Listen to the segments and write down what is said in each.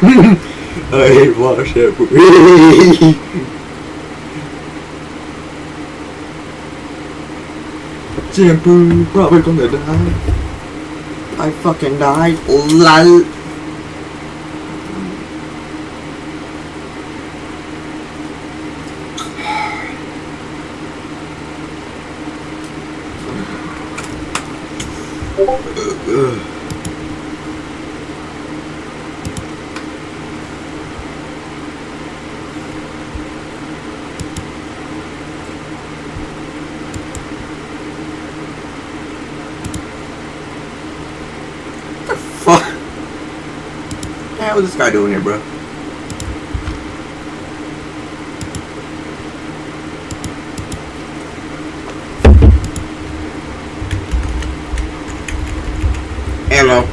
I hate water shampoo. Shampoo, probably gonna die. I fucking died. Lol. Fuck. What the hell is this guy doing here, bro? Hello.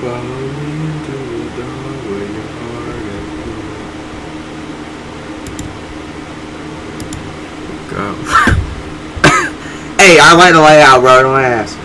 Follow me into the dark where your heart is. Go. Hey, I like the layout, bro. Don't ask.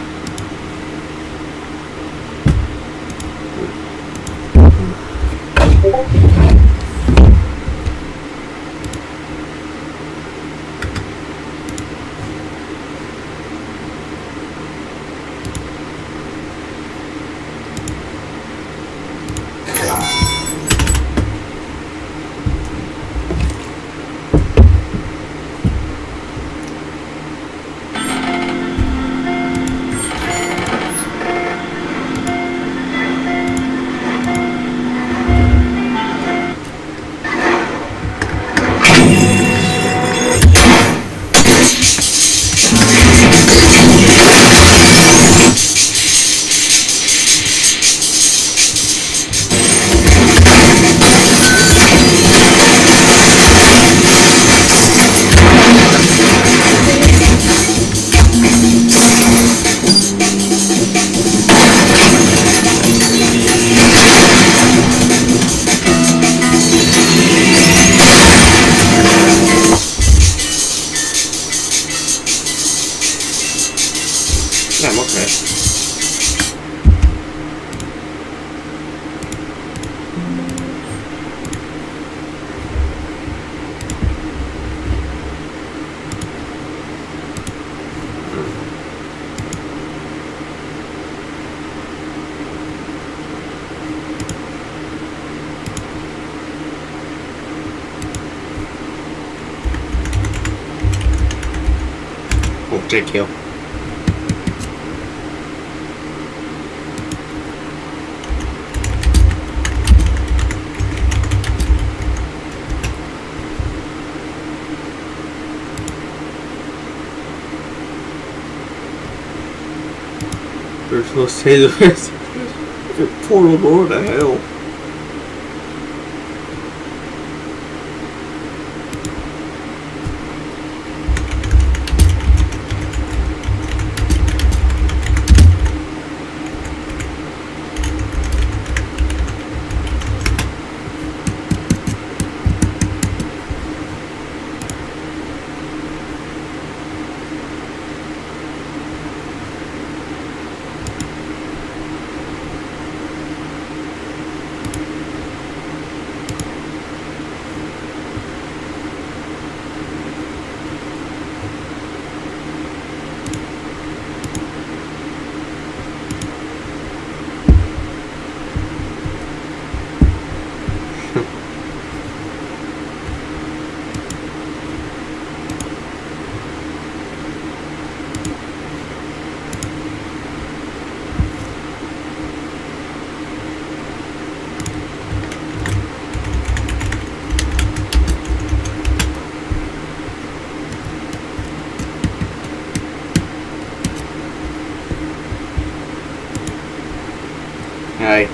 I'm okay. JQ. There's no sailors. Portal door to hell. Hi.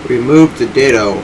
Remove the ditto.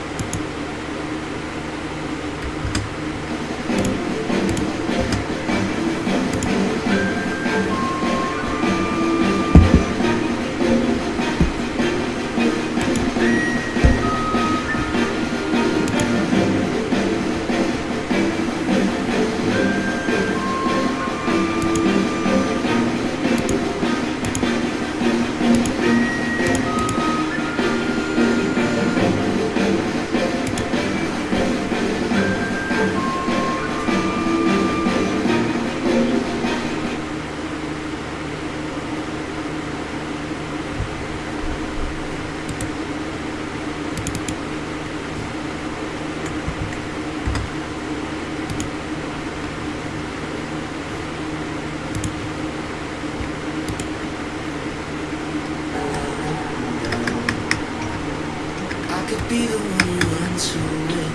could be the one you run to when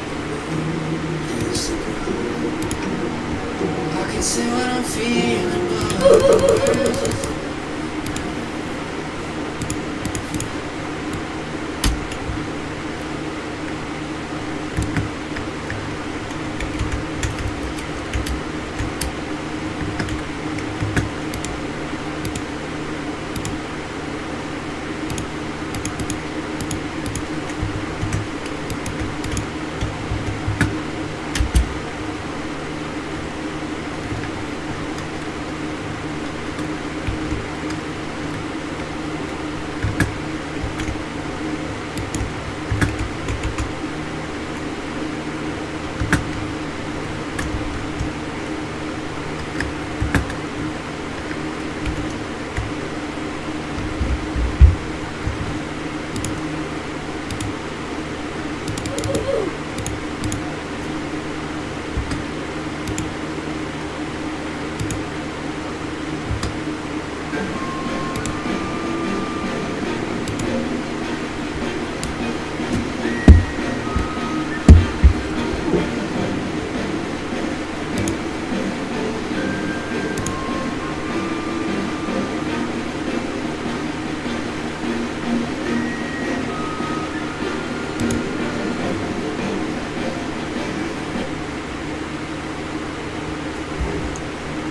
years ago. I can say what I'm feeling, but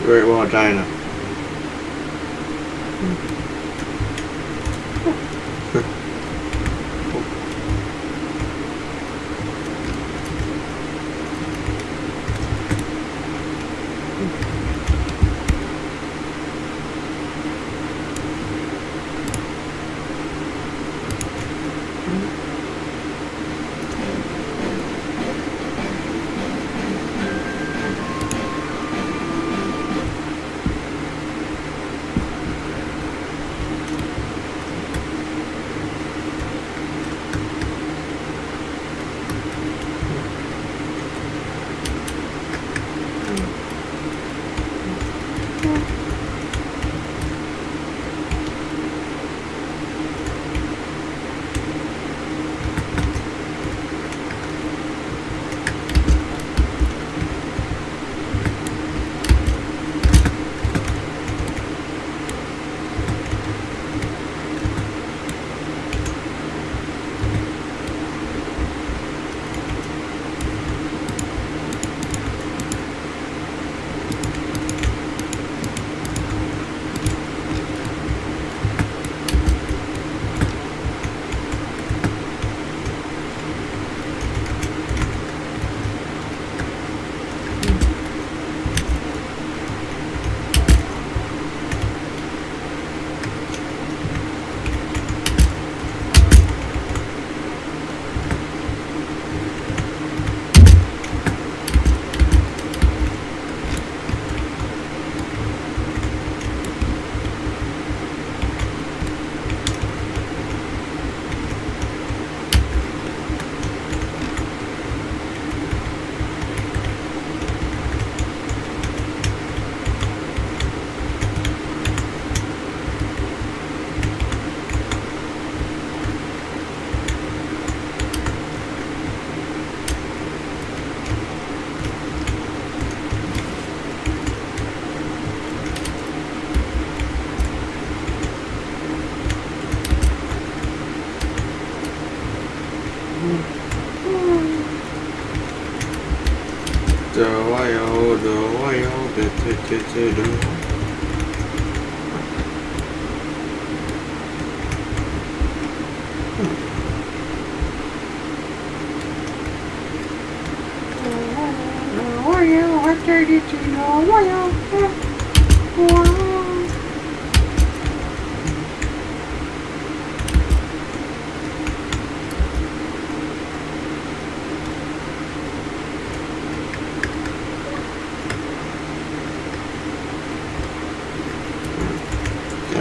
Very well, China.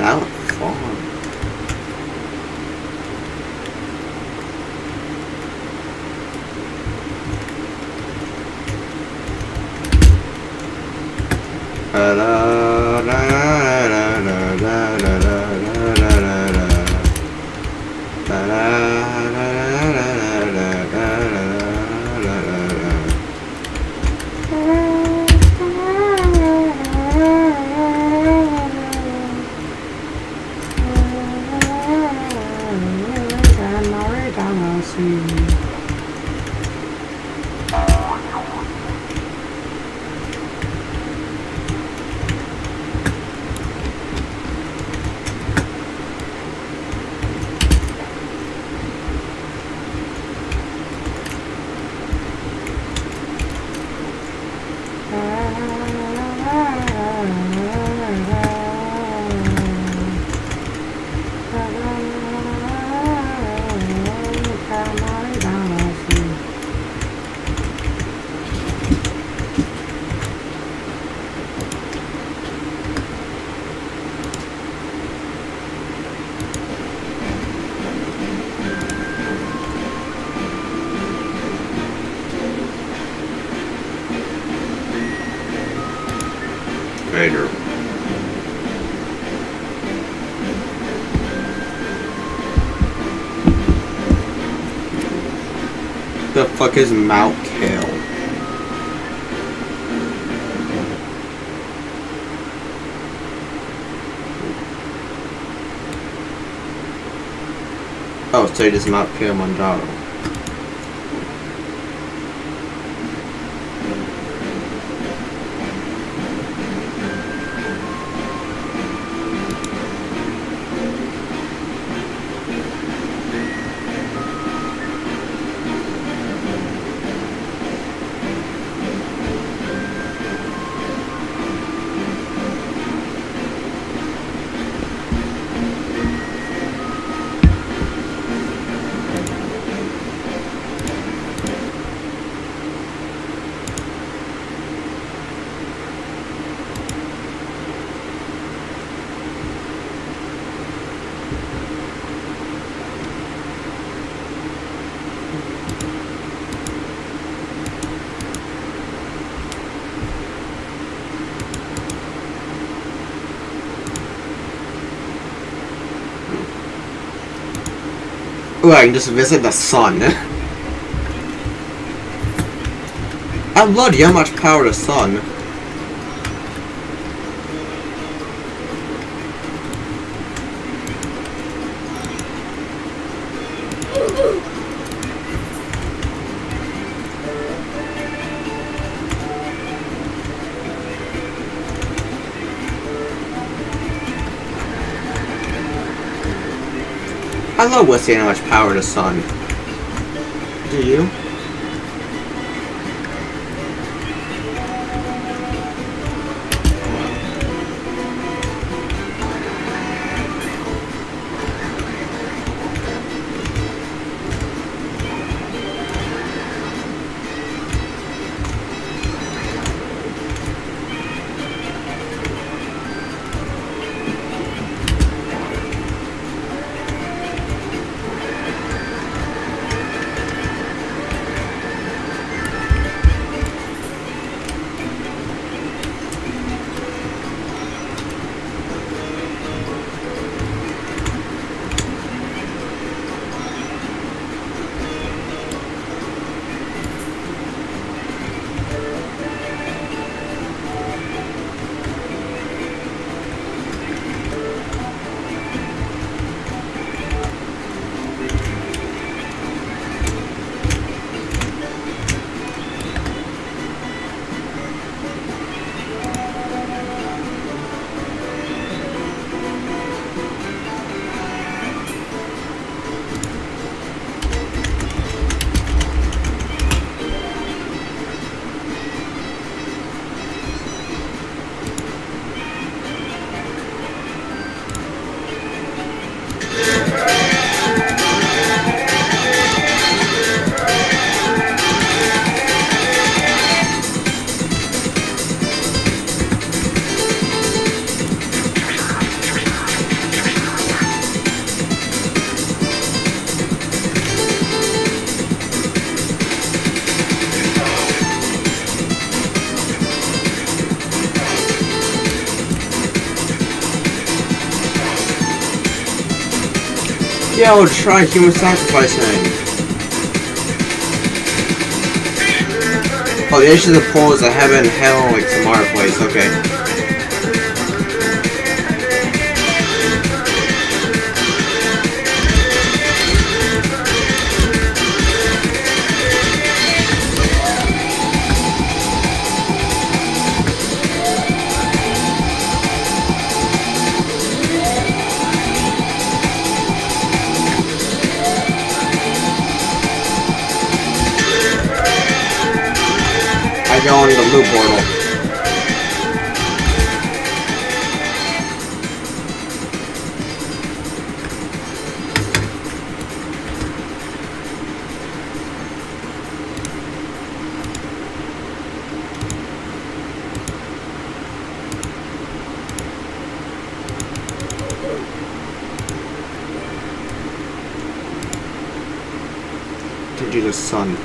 That was fun. Later. The fuck is Mount Kale? Oh, so it is Mount Kilimanjaro. Ooh, I can just visit the sun. I love how much power the sun. I love seeing how much power the sun. Do you? Yo, try human sacrificing. Oh, the edge of the pole is a heaven, hell, like some other place. Okay. I go into the blue portal. To the sun.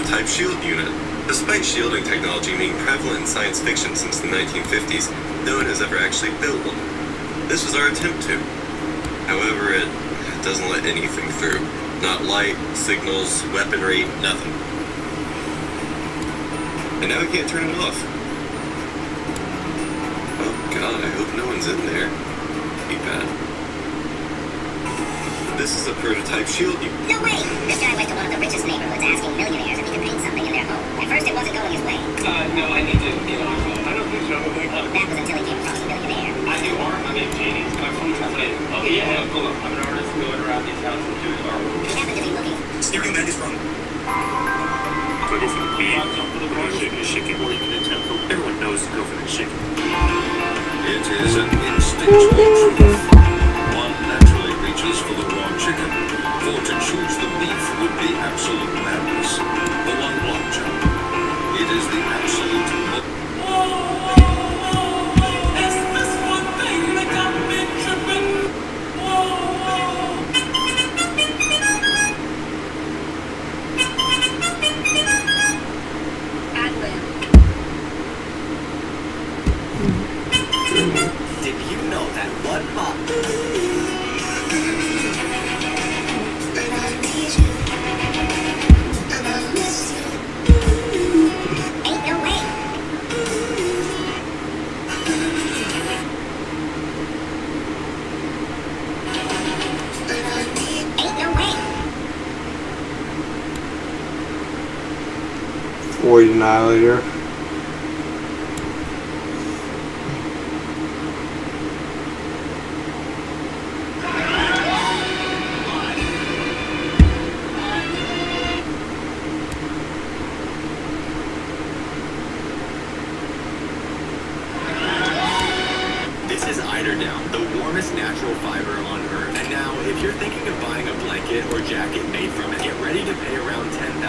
prototype shield unit. Despite shielding technology being prevalent in science fiction since the 1950s, no one has ever actually built one. This was our attempt to. However, it doesn't let anything through. Not light, signals, weaponry, nothing. And now we can't turn it off. Oh god, I hope no one's in there. Be bad. This is a prototype shield unit. No way! This guy went to one of the richest neighborhoods asking millionaires if he could paint something in their home. At first it wasn't going his way. No, I need to get on phone. I don't think so. That was until he came across a millionaire. I do art. My name's Janie. My phone's coming in. Oh, yeah, cool. I'm an artist going around these houses doing artwork. He happened to be looking. Steering that is wrong. So I go for the beef, or the chicken, or even the temple. Everyone knows to go for the chicken. It is an instinctual truth. One naturally reaches for the raw chicken, for to choose the beef would be absolute madness. The one block jump. It is the absolute It's this one thing that got me tripping. Did you know that one month? Ain't no way! Ain't no way! 49 later. This is eiderdown, the warmest natural fiber on Earth. And now, if you're thinking of buying a blanket or jacket made from it, get ready to pay around $10,000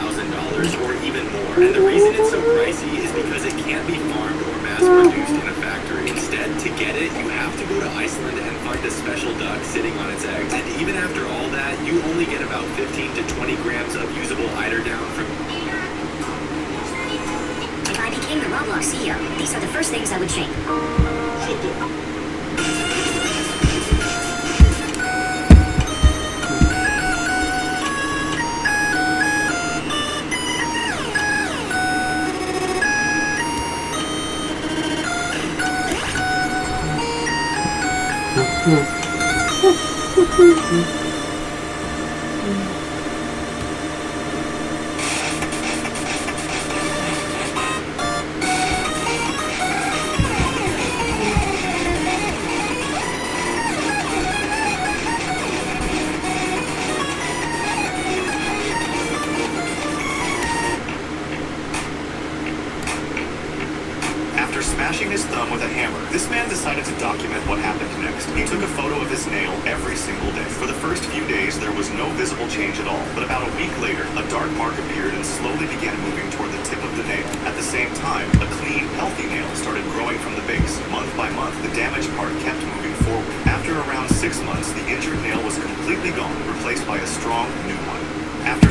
or even more. And the reason it's so pricey is because it can't be farmed or mass-produced in a factory. Instead, to get it, you have to go to Iceland and find a special duck sitting on its eggs. And even after all that, you only get about 15 to 20 grams of usable eiderdown from... If I became the Roblox CEO, these are the first things I would change. After smashing his thumb with a hammer, this man decided to document what happened next. He took a photo of his nail every single day. For the first few days, there was no visible change at all. But about a week later, a dark mark appeared and slowly began moving toward the tip of the nail. At the same time, a clean, healthy nail started growing from the base. Month by month, the damaged part kept moving forward. After around 6 months, the injured nail was completely gone, replaced by a strong new one. After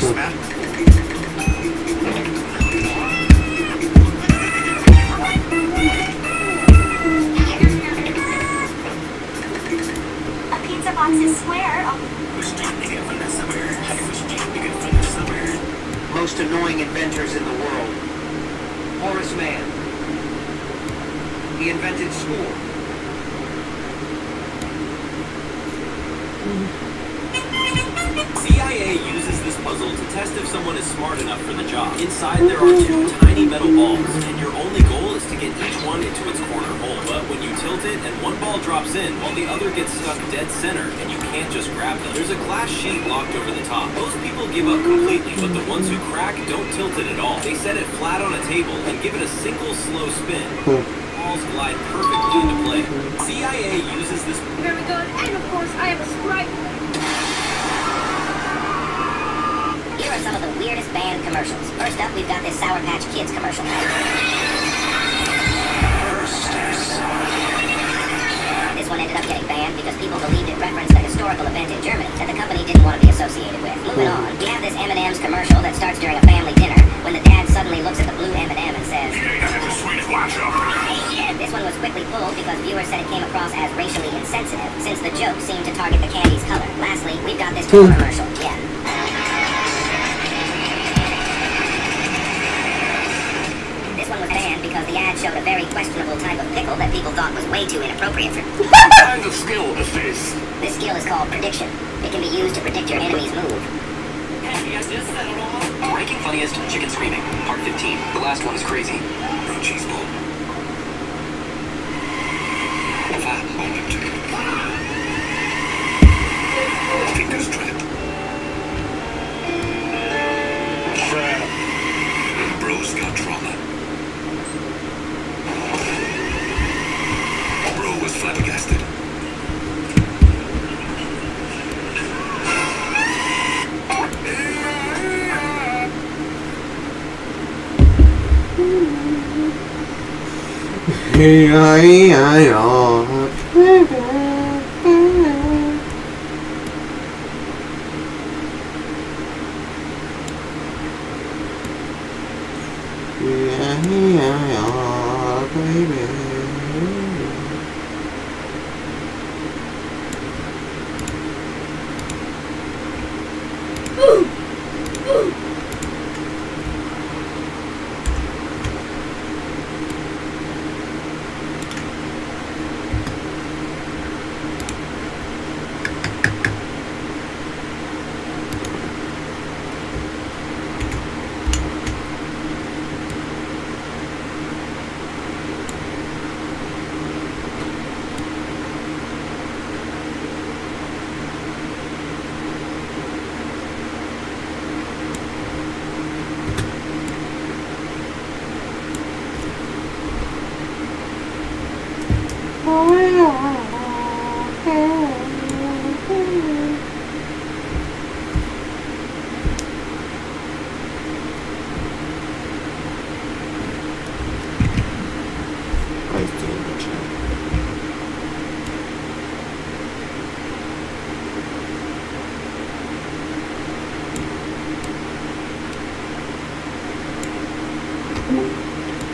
A pizza box is square. Most annoying inventors in the world. Horace Mann. He invented school. CIA uses this puzzle to test if someone is smart enough for the job. Inside there are 2 tiny metal balls, and your only goal is to get each one into its corner hole. But when you tilt it and one ball drops in while the other gets stuck dead center, and you can't just grab them. There's a glass sheet locked over the top. Most people give up completely, but the ones who crack don't tilt it at all. They set it flat on a table and give it a single slow spin. Balls glide perfectly into play. CIA uses this... Very good, and of course I have a stripe. Here are some of the weirdest band commercials. First up, we've got this Sour Patch Kids commercial. This one ended up getting banned because people believed it referenced a historical event in Germany that the company didn't want to be associated with. Moving on, we have this M&M's commercial that starts during a family dinner. when the dad suddenly looks at the blue M&M and says, Sweet this one was quickly pulled because viewers said it came across as racially insensitive, since the joke seemed to target the candy's color. Lastly, we've got this pickle commercial. Yeah. This one was banned because the ad showed a very questionable type of pickle that people thought was way too inappropriate for... What kind of skill is this? This skill is called prediction. It can be used to predict your enemy's move. Ranking funniest, chicken screaming. Part 15. The last one is crazy. No cheese ball. Fat on the chicken. Fingers trapped. Crap. Bro's got trauma. Bro was flabbergasted.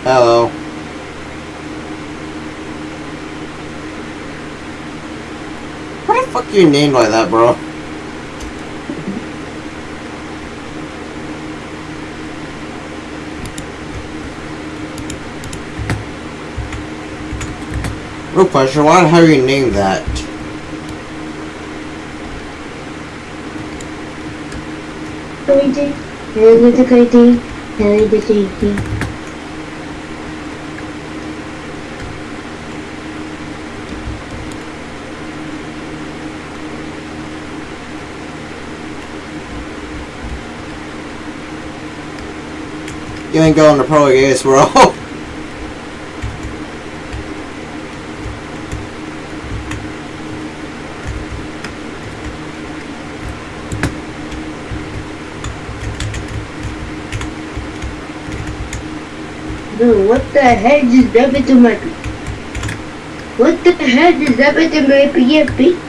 Hello. What the fuck are you named like that, bro? Real question, why the hell are you named that? You ain't going to pro games, bro. Dude, what the heck just happened to my... What the heck just happened to my PFP?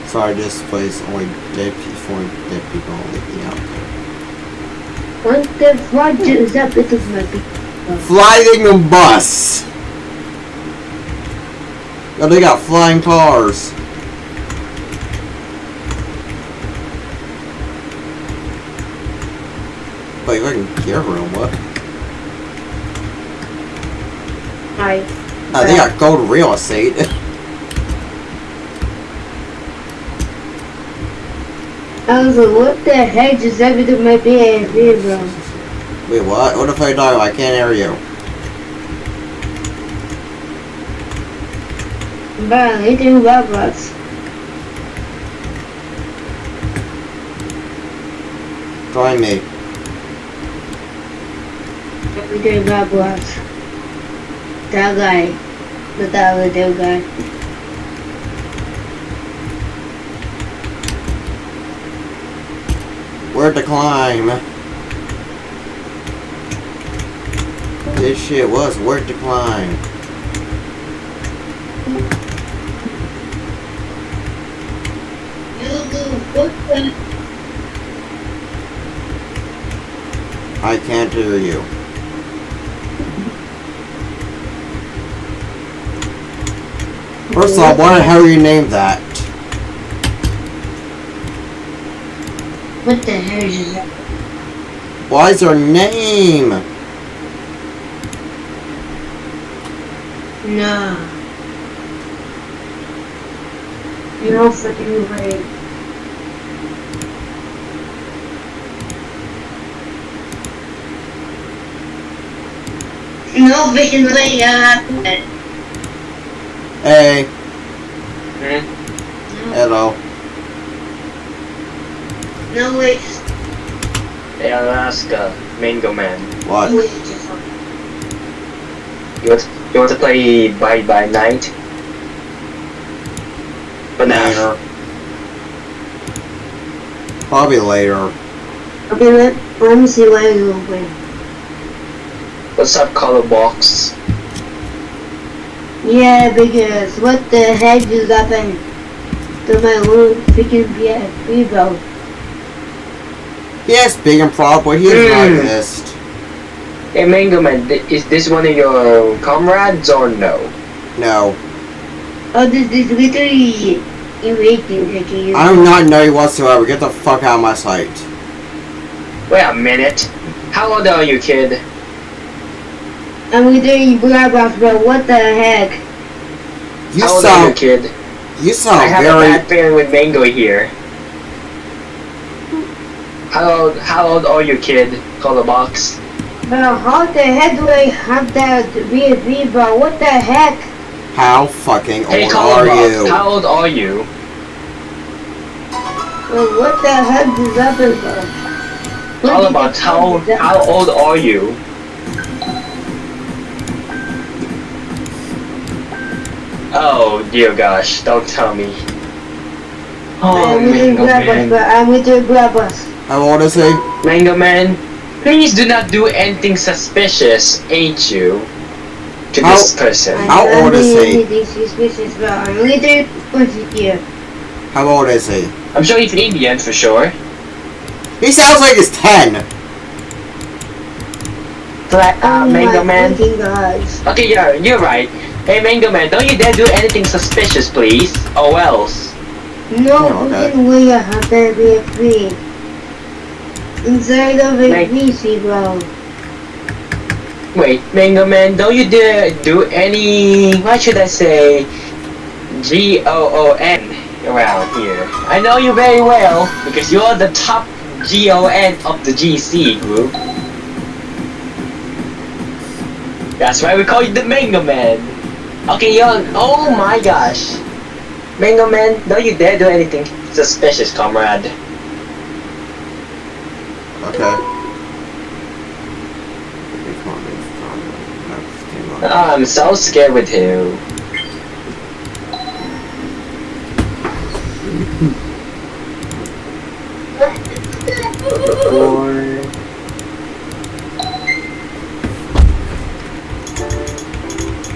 Sorry, this place only dead people only be out there. What the fuck just happened to my PFP? Flying a bus! Oh, they got flying cars. Wait, I can care for them, what? Hi. They got gold real estate. I was like, what the heck just happened to my PFP, bro? Wait, what? What if I talk? I can't hear you. Bro, eating robots. Join me. Eating robots. That guy. That little guy. Where to climb? This shit was where to climb. What the I can't hear you. First of all, why the hell you named that? What the hell is that? Why is her name? No. No freaking way. No freaking way. Hey. No. Hello. No way. Hey Alaska, Mango Man. What? You want to play Bye Night? But Later. Probably later. Okay, let me see what I go with. What's up, Color Box? Yeah, because what the heck just happened to my little freaking PSP, bro? Yes, big and proud, but he's not missed. Hey Mango Man, is this one of your comrades or no? No. Oh, this literally erasing. I do not know you whatsoever. Get the fuck out of my sight. Wait a minute. How old are you, kid? I'm literally blah blah blah. What the heck? You How old are sound. you, kid? You sound I have a very. bad feeling with Mango here. How old are you, kid? Color Box. Bro, how the heck do I have that PSP, bro? What the heck? How fucking Hey, old Color are Box, you? how old are you? Bro, what the heck just happened, bro? Color Box, how old are you? Oh dear gosh, don't tell me. Oh, I'm with Mango grab us, Man. bro. I'm with the grab us. How old is he? Mango Man, please do not do anything suspicious, ain't you? To this person. How old is he? Anything suspicious, bro. I'm literally pushing here. How old is he? I'm sure he's Indian for sure. He sounds like he's 10. Mango Man. freaking gosh. Okay, yeah, you're right. Hey, Mango Man, don't you dare do anything suspicious, please, or else. No Oh, okay. freaking way I have that PSP. Inside of a PC, bro. Wait, Mango Man, don't you dare do any, what should I say, GOON around here. I know you very well, because you're the top GON of the GC group. That's why we call you the Mango Man. Okay, oh my gosh. Mango Man, don't you dare do anything suspicious, comrade. Okay. Oh, I'm so scared with you.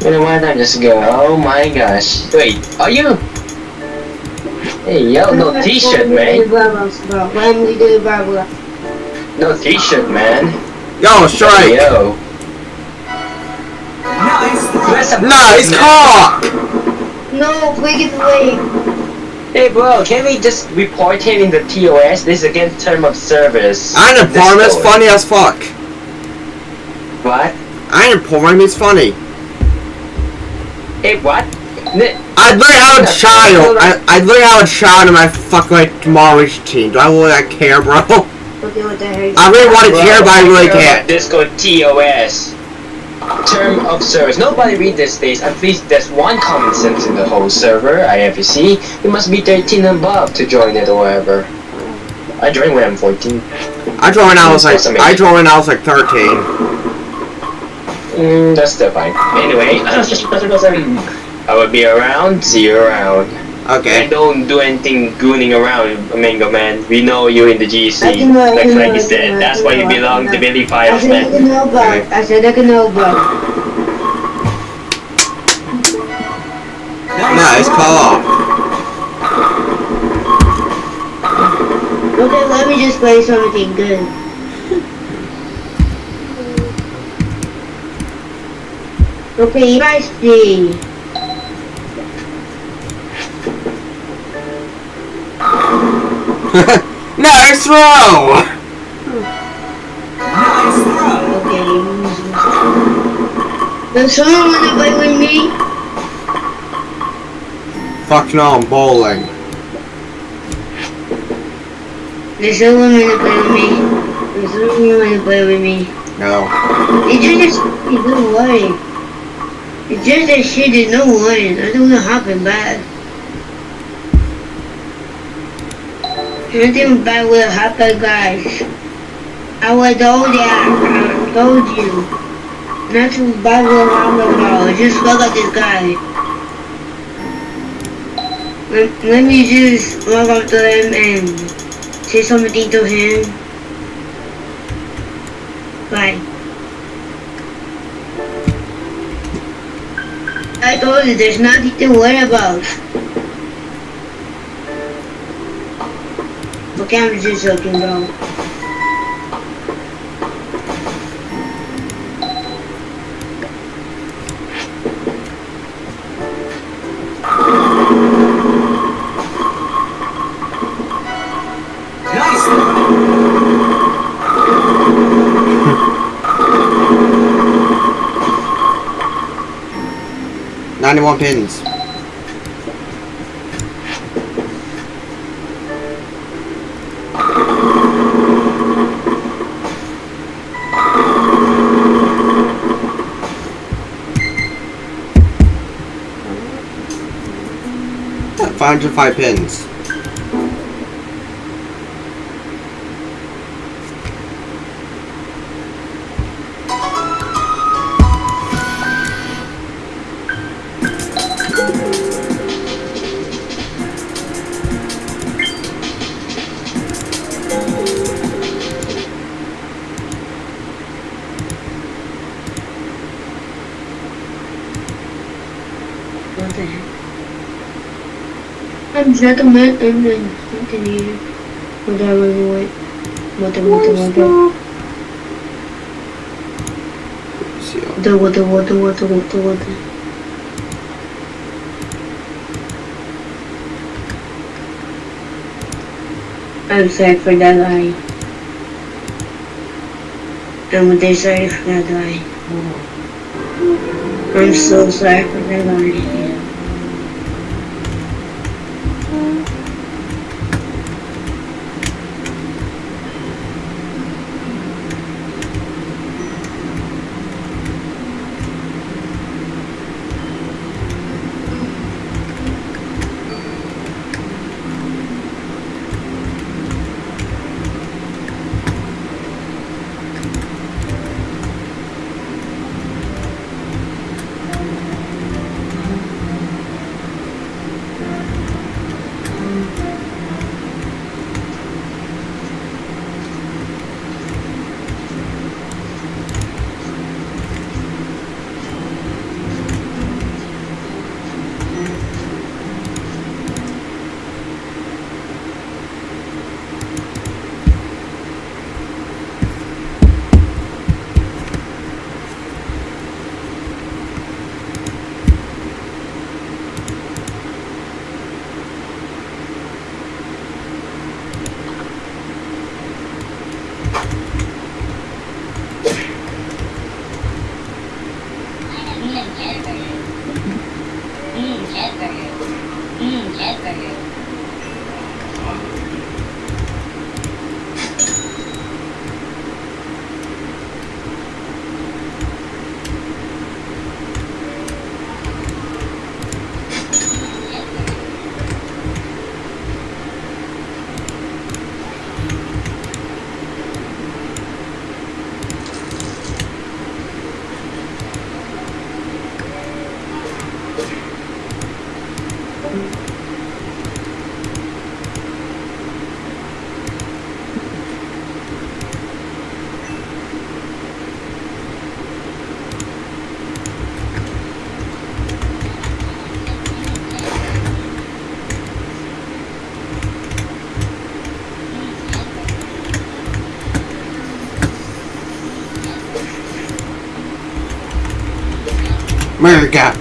You know what? I just go. Oh my gosh. Wait, are you? Hey, yo, no t-shirt, man. No t-shirt, man. Yo, strike. Hey, yo. Nice cock. No, freaking way. Hey, bro, can we just report him in the TOS? This is against term of service. I ain't inform him, it's funny as fuck. What? I ain't inform him, it's funny. Hey, what? I'd learn how to child. I'd learn how to child in my fucking like tomorrow's team. Do I really care, bro? Okay, what the heck? I really want to care, but I really can't. Disco TOS. Term of service. Nobody read this days. At least there's one common sense in the whole server. IFC. You must be 13 and above to join it or whatever. I joined when I'm 14. I joined when I was like 13. That's still fine. Anyway, I will be around. See you around. Okay. And don't do anything gooning around, Mango Man. We know you in the GC. Like you said, that's why you belong to Billy Files, man. I said I can know, bro. Nice call. Okay, let me just play something good. Okay, spicy. Nice throw! Nice throw. Okay. Does someone want to play with me? Fuck no, I'm bowling. Does someone want to play with me? Does someone want to play with me? No. It's just don't worry. It's just that shit is no warning. I don't know what happened bad. Nothing bad will happen, guys. I was told that. I told you. Nothing bad will happen, bro. Just look at this guy. Let me just walk up to him and say something to him. Bye. I told you there's nothing to worry about. Okay, I'm just joking, bro. Nice throw. 91 pins. $505 pins. What the heck? I'm gentleman and then continue. Whatever you want. Water. Water. I'm sorry for that lie. I'm really sorry for that lie. I'm so sorry for that lie. America.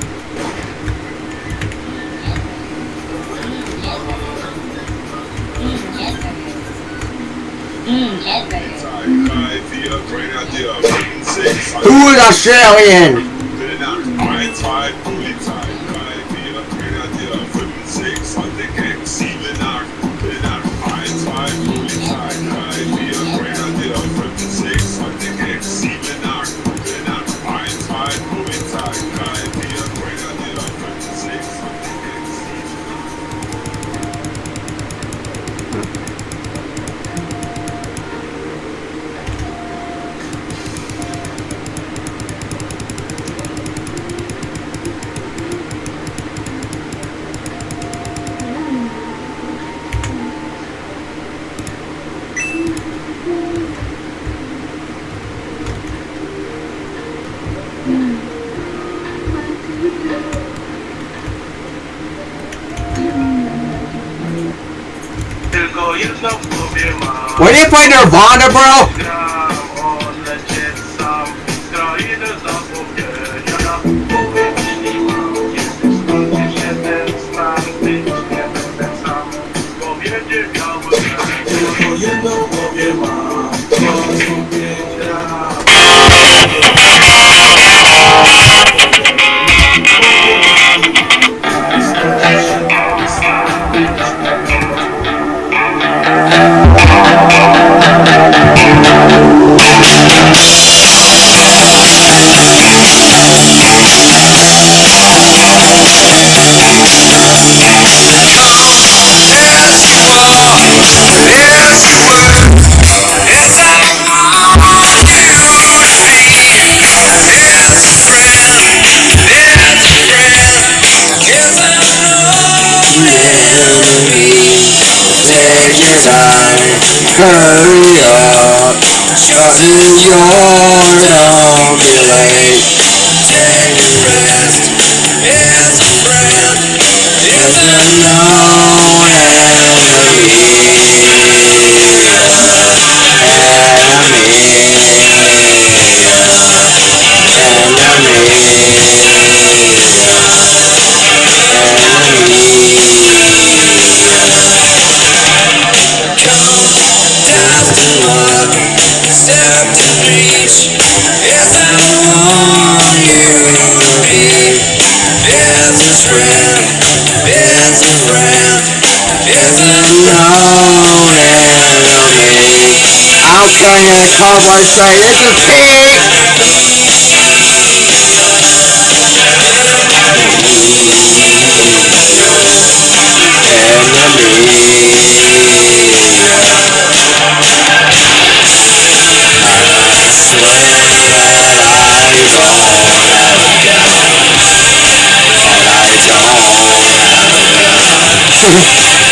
Who is Australian? When you play Nirvana, bro? Hurry up, shut is your don't be late. Take a rest, is a friend, is a known enemy. I'm trying to cowboy say it's a pig.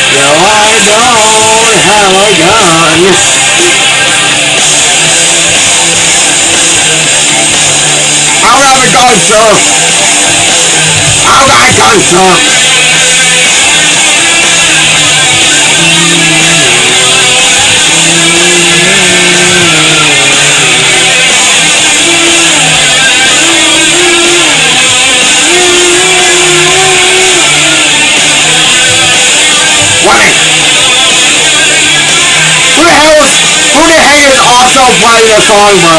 No, I don't have a gun. I don't have a gun, sir. I don't got a gun, sir. Wait. Who the hell is also playing the song, bro?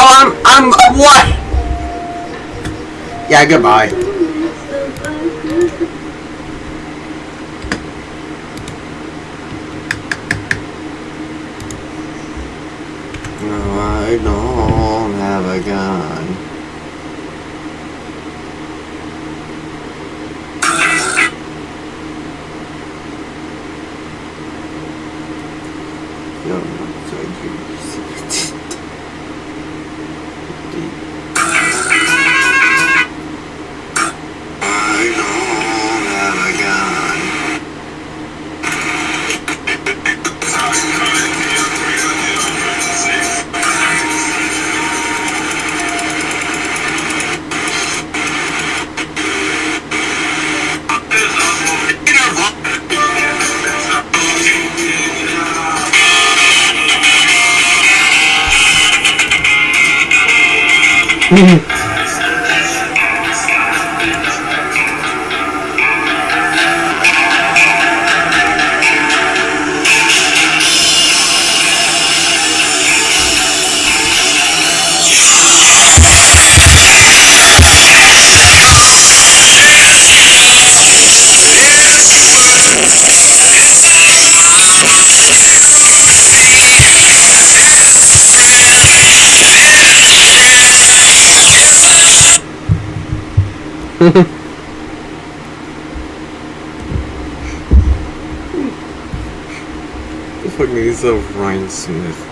I'm what? Yeah, goodbye. No, I don't have a gun. Look at these little Ryan Smith.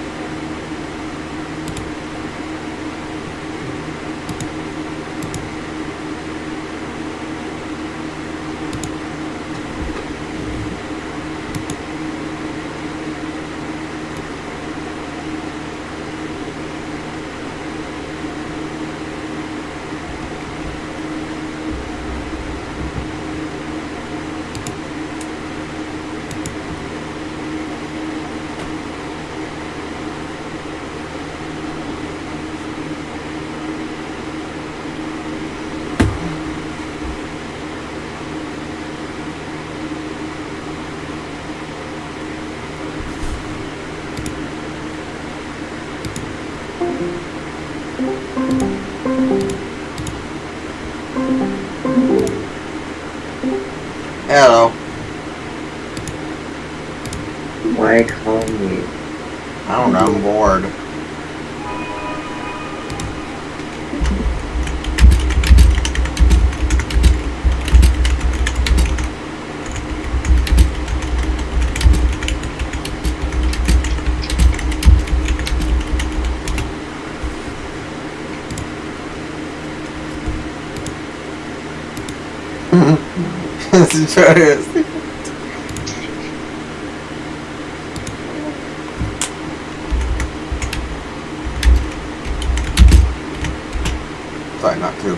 Hello. Why call me? I don't know, I'm bored. It's interesting. Sorry, not to.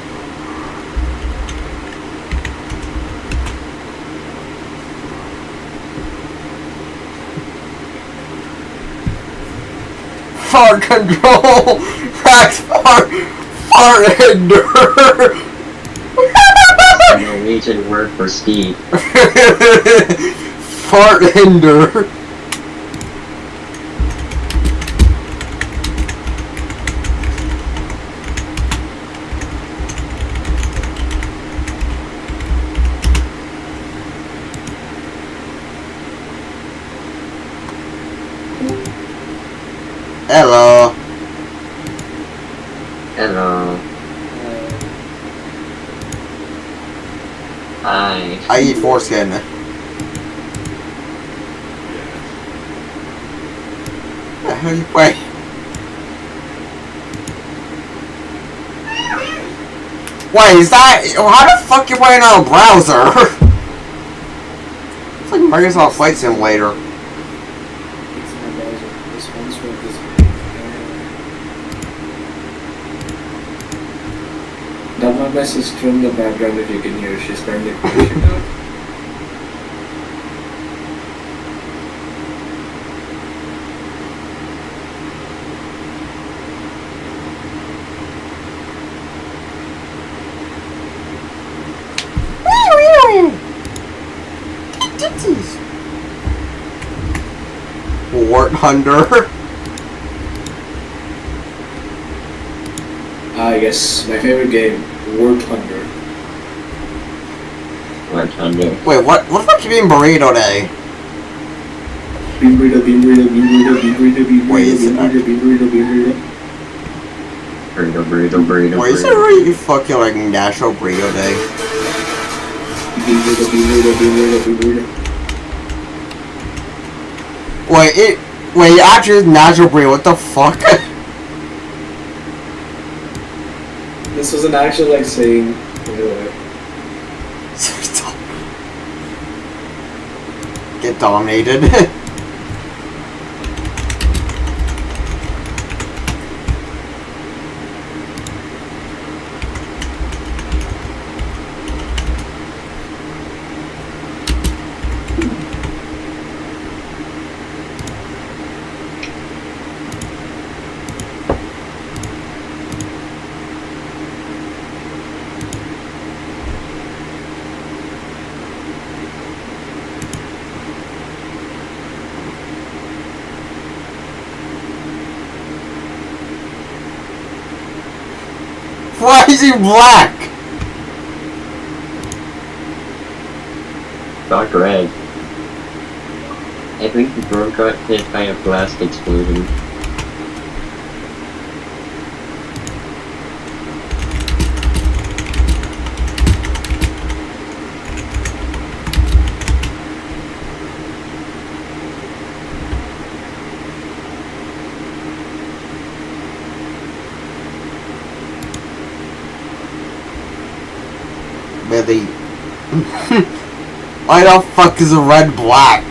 Fart control! That's fart hinder! Norwegian word for speed. Fart hinder. Hello. Hello. Hi. I eat foreskin. How do you play? Wait, is that... How the fuck you playing on a browser? It's like Microsoft Flight Simulator. Now my best is trim the background if you can hear. She's currently finishing up. Wart Hunter. guess my favorite game, War Thunder. War Thunder. Wait, what the fuck you mean burrito day? Bean burrito, bean burrito, bean burrito, bean burrito, bean Wait, burrito, is bean it burrito, bean burrito, bean burrito. Wait, is it really fucking like National Burrito Day? Bean burrito, bean burrito, bean burrito, bean burrito. Wait, it actually is National Burrito, what the fuck? This was an actual like saying. Get dominated. Why is he black? Dark red. I think the bro got hit by a blast explosion. Billy. Why the fuck is a red black?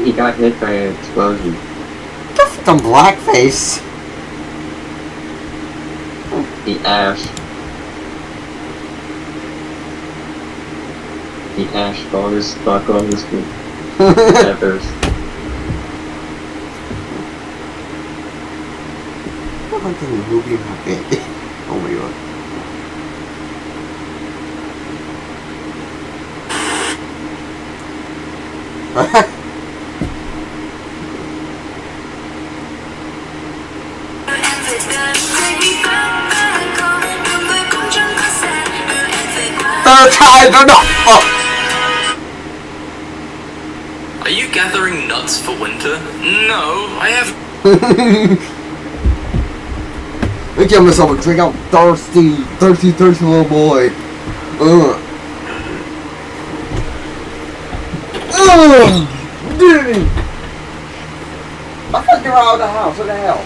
He got hit by an explosion. What the fucking blackface? The ash. The ash dog is stuck on his feathers. What fucking movie muppet? Oh my god. Third time or not? Oh. Are you gathering nuts for winter? No, I have. I give myself a drink. I'm thirsty little boy. Dude! I thought you were out of the house. What the hell?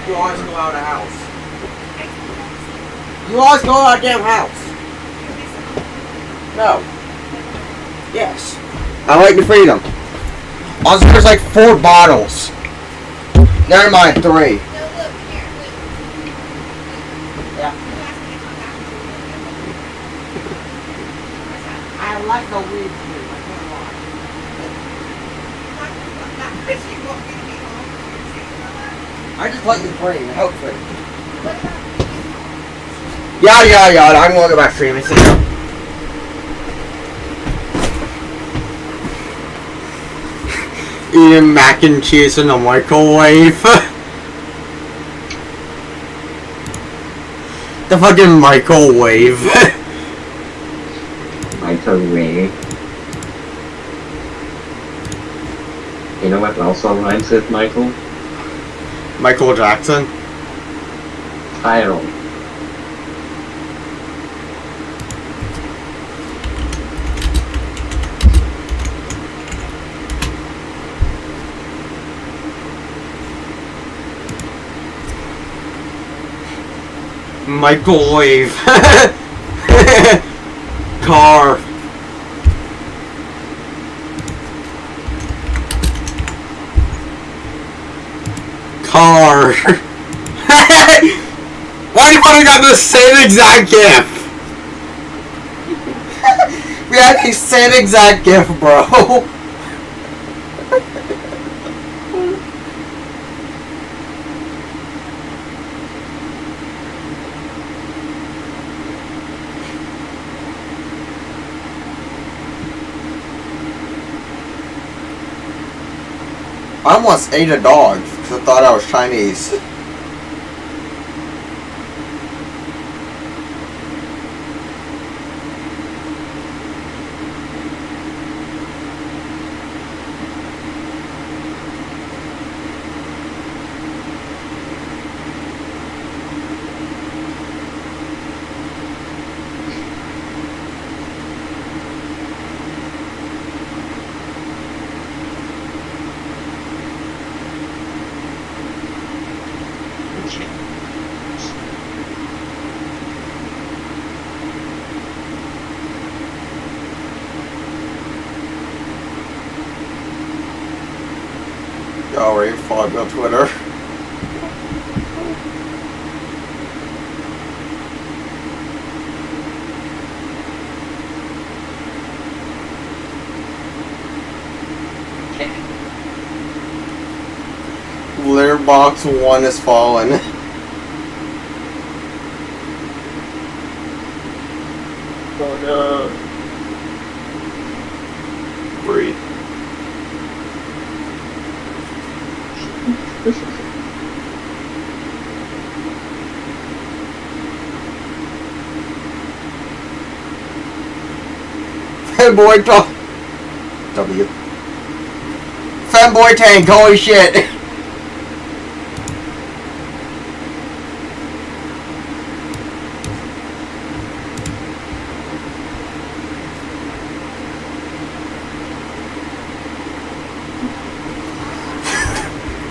You always go out of the house. You always go out of the damn house. No. Yes. I like the freedom. Also, there's like 4 bottles. Never mind, 3. Yeah. I like the weed too. I can't lie. I just like the brain, hopefully. Yeah, I'm gonna go back streaming. See ya. Eating mac and cheese in the microwave. The fucking microwave. Microwave. You know what also rhymes with Michael? Michael Jackson. Tile. Microwave. Car. car. Why do you got the same exact gift? We had the same exact gift, bro. I almost ate a dog because I thought I was Chinese. You already followed me on Twitter. Litter box 1 is fallen. Oh no. Breathe. Fanboy talk. W. Fanboy tank, holy shit.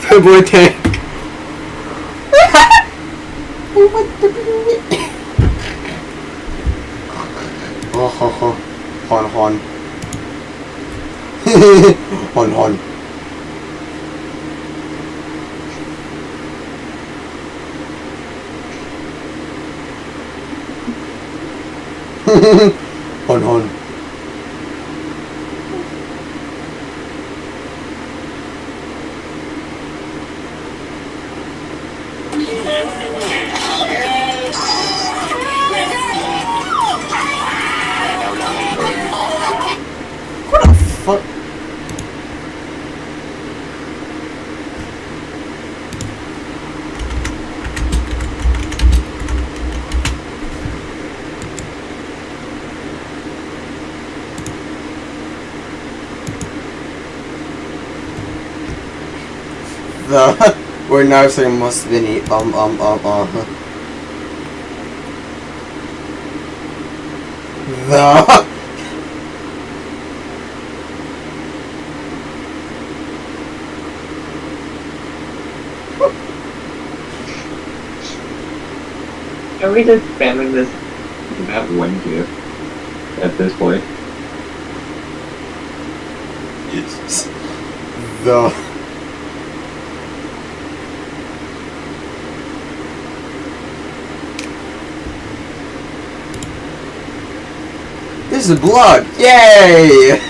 Fanboy tank. Oh, ho, ho. Hon, hon. Hon, hon. Hon, hon. What the fuck? The we're nursing must have been the Are we just spamming this that one gift at this point? the This is blood! Yay!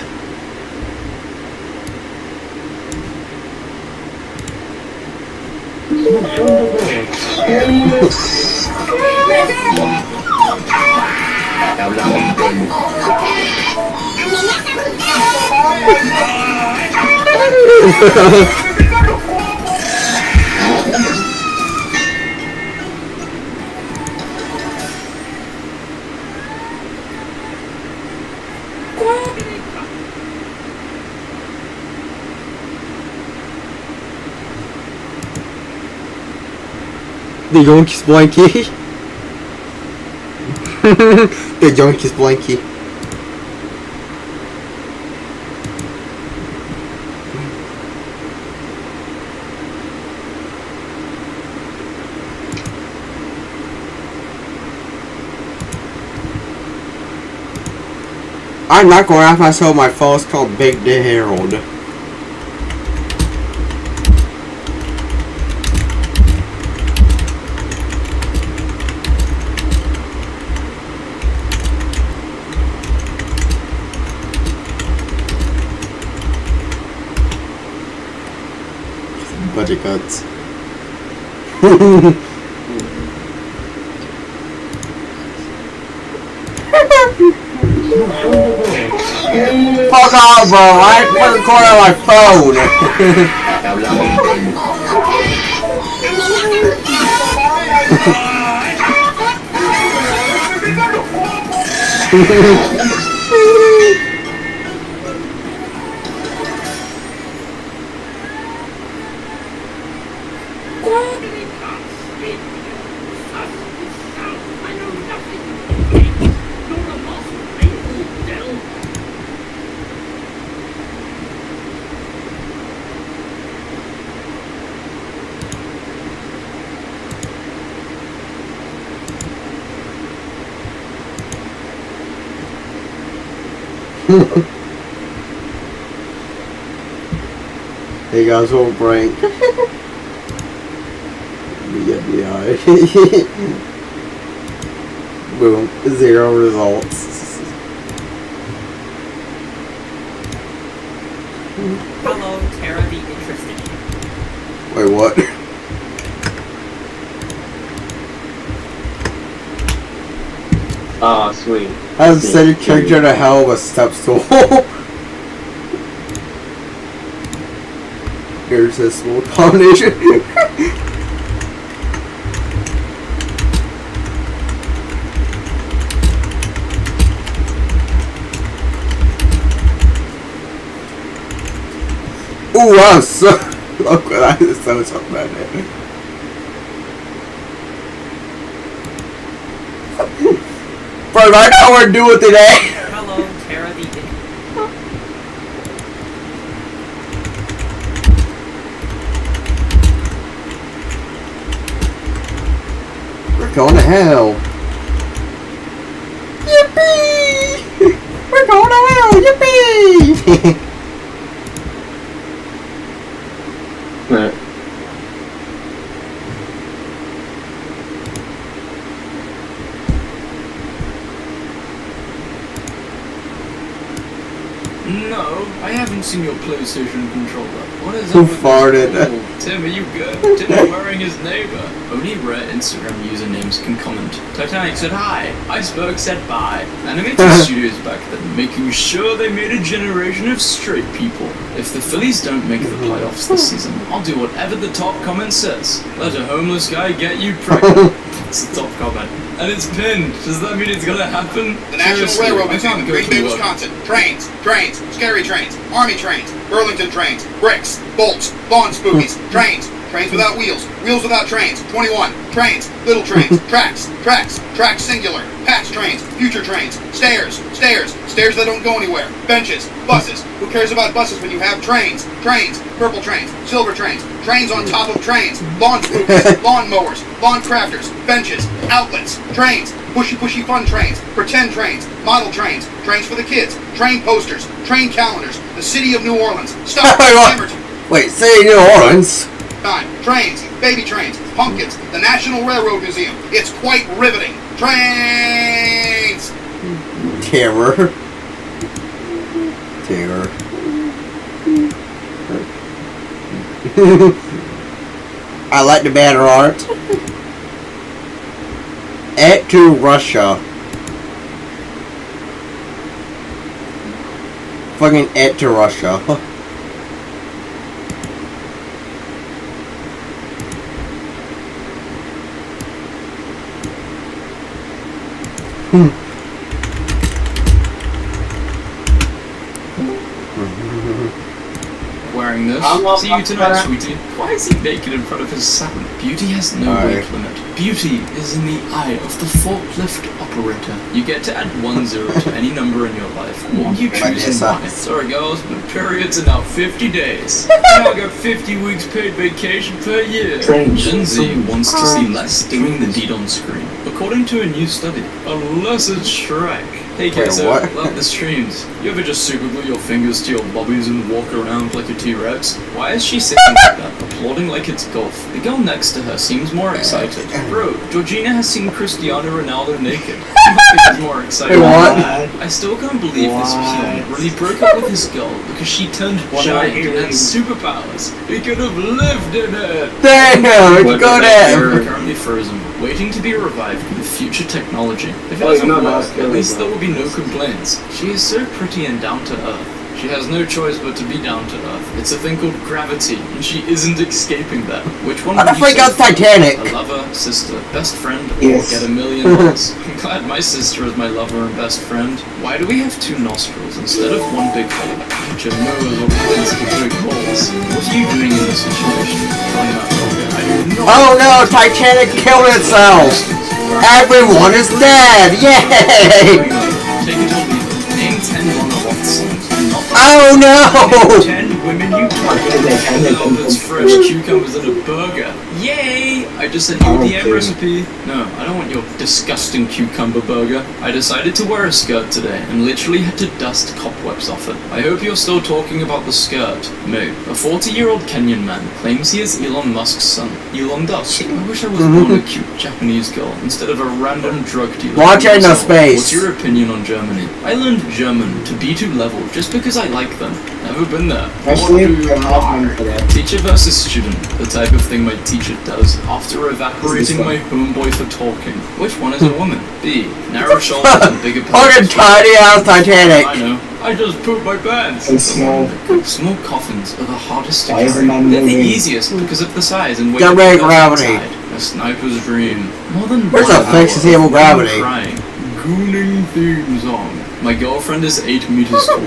The Yonkis Blanky. The Yonkis Blanky. I'm not going to ask myself my phone is called Big Dick Harold. Budget cuts. Fuck off, bro! I ain't fucking recording on my phone. Hey guys, we'll break. Yeah. Boom. 0 results. Hello, Tara the Interesting. Wait, what? Oh, sweet. I was said you kicked her to hell of a step stool. Here's this little combination. Ooh, wow, so look what I just said something about it. Bro, I know what we're doing today. Hello, Tara the We're going to hell. Yippee! We're going to hell. Yippee! No, I haven't seen your PlayStation controller. What is Who up with farted? this ball? Tim, are you good? Tim wearing his neighbor. Only rare Instagram usernames can comment. Titanic said hi. Iceberg said bye. Animated Studios back then, making sure they made a generation of straight people. If the Phillies don't make the playoffs this season, I'll do whatever the top comment says. Let a homeless guy get you pregnant. It's the top comment. And it's pinned. Does that mean it's gonna happen? The National Railroad Museum in Green Bay, Wisconsin. Trains, scary trains, army trains, Burlington trains, bricks, bolts, lawn spookies, trains without wheels, wheels without trains, 21, trains, little trains, tracks singular, patch trains, future trains, stairs that don't go anywhere, benches, buses, who cares about buses when you have trains, purple trains, silver trains, trains on top of trains, lawn spookies, lawn mowers, lawn crafters, benches, outlets, trains, pushy fun trains, pretend trains, model trains, trains for the kids, train posters, train calendars, the city of New Orleans, stop, Wait, say New Orleans? Time, trains, baby trains, pumpkins, the National Railroad Museum. It's quite riveting. Trains! Terror. I like the banner art. Et to Russia. Fucking et to Russia. Wearing this. See you tonight, sweetie. Why is he naked in front of his son? Beauty has no weight limit. Beauty is in the eye of the forklift operator. You get to add 1 0 to any number in your life. What you choose and why. Sorry girls, but periods are now 50 days. Now I got 50 weeks paid vacation per year. Gen Z wants to see less doing the deed on screen. According to a new study, unless it's Shrek. Hey kids, love the streams. You ever just super glue your fingers to your bobbies and walk around like a T-Rex? Why is she sitting like that? applauding like it's golf. The girl next to her seems more excited. Bro, Georgina has seen Cristiano Ronaldo naked. Nothing is more exciting. I still can't believe this peon really broke up with his girl because she turned giant and had superpowers. He could have lived in it. Damn, go there. We're currently frozen, waiting to be revived with future technology. If it doesn't work, at least there will be no complaints. She is so pretty and down to earth. She has no choice but to be down to earth. It's a thing called gravity, and she isn't escaping that. Which one would you say? Titanic. A lover, sister, best friend, or Yes. get $1 million? I'm glad my sister is my lover and best friend. Why do we have 2 nostrils instead of 1 big hole? Which your nose or hands with big holes. What are you doing in this situation? Oh no, Titanic killed itself! Everyone is dead! Yay! Take it or leave it. Name 10 monologues. Oh no! 10 women you that's fresh cucumbers in a burger. Yay! I just sent you a DM recipe. No, I don't want your disgusting cucumber burger. I decided to wear a skirt today and literally had to dust cobwebs off it. I hope you're still talking about the skirt. Mo, a 40-year-old Kenyan man claims he is Elon Musk's son. Elon does. I wish I was born a cute Japanese girl instead of a random drug dealer. Watch it in the space. What's your opinion on Germany? I learned German to B2 level just because I like them. Never been there. Actually, I'm not one for that. Teacher versus student, the type of thing my teacher does after evaporating my homeboy for talking. Which one is a woman? B. Narrow shoulders and bigger Fucking tiny ass Titanic. I know. I just pooped my pants. And small. Small coffins are the hardest to Why is carry. the man They're the moving? easiest because of the size and weight Get of rid the of gravity. inside. A sniper's dream. More than Where's 1 the fix hour disable of gravity? crying. Gooning theme song. My girlfriend is 8 meters tall.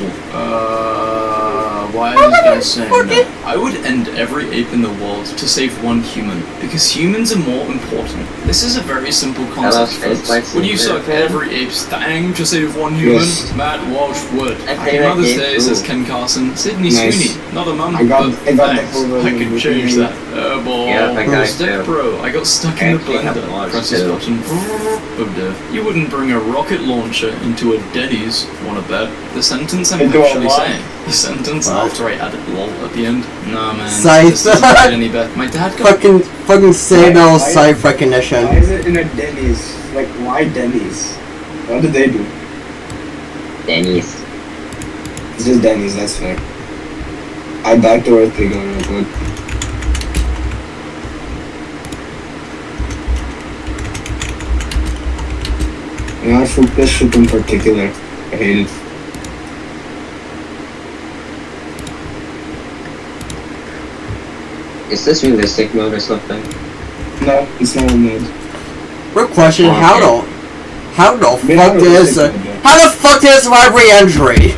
Why is this guy saying that? I would end every ape in the world to save 1 human, because humans are more important. This is a very simple concept, folks. Would you suck every ape's thang to save 1 human? Yes. Matt Walsh would. I Happy play that Mother's game Day, too. says Ken Carson. Sydney Nice. Sweeney, not a mum, I got but the thanks. whole I could change that. Ball. Yeah, I got Step too. Pro, I got stuck in the Actually have blender. watched Press this too. button. Oh dear. You wouldn't bring a rocket launcher into a Denny's, wanna bet? The sentence I'm Into a actually what? saying. The sentence after I added lol at the end. Nah man, Sight. this doesn't get any better. My dad got Fucking say no Why- sight recognition. Why is it in a Denny's? Like, why Denny's? What did they do? Denny's. It's just Denny's, that's fair. I back to Earth Pig real quick. You know, this ship in particular, I hate it. Is this realistic mode or something? No, it's not a mode. Real question, how the I mean, fuck I don't did think so. how the fuck did it survive re-entry?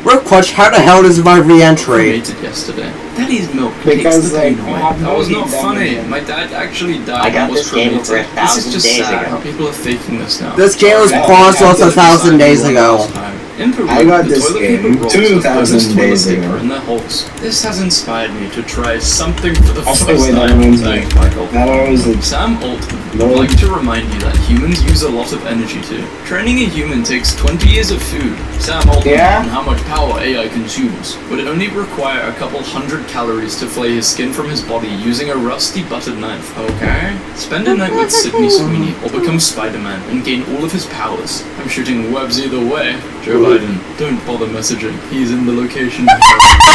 Real question, how the hell did it survive re-entry? created yesterday. Daddy's milk Because, takes the like, pain I away. have That no was not heat funny. damage. My dad actually died I got and was this game cremated. over This is 1,000 just days sad. ago. People are faking this now. This game was Yeah, paused I almost got 1,000 days ago. In Peru, I got the this toilet game paper rolls 2,000 have bonus toilet days paper ago. in their holes. This has inspired me to try something for the Also, first wait, that time. reminds me. Thanks, Michael. That always is. Sam Altman No. would like to remind you that humans use a lot of energy too. Training a human takes 20 years of food. Sam Altman Yeah? and how much power AI consumes would only require a couple hundred calories to flay his skin from his body using a rusty buttered knife. Okay? Spend a night with Sydney Sweeney or become Spider-Man and gain all of his powers. I'm shooting webs either way. Joe Biden, don't bother messaging. He's in the location.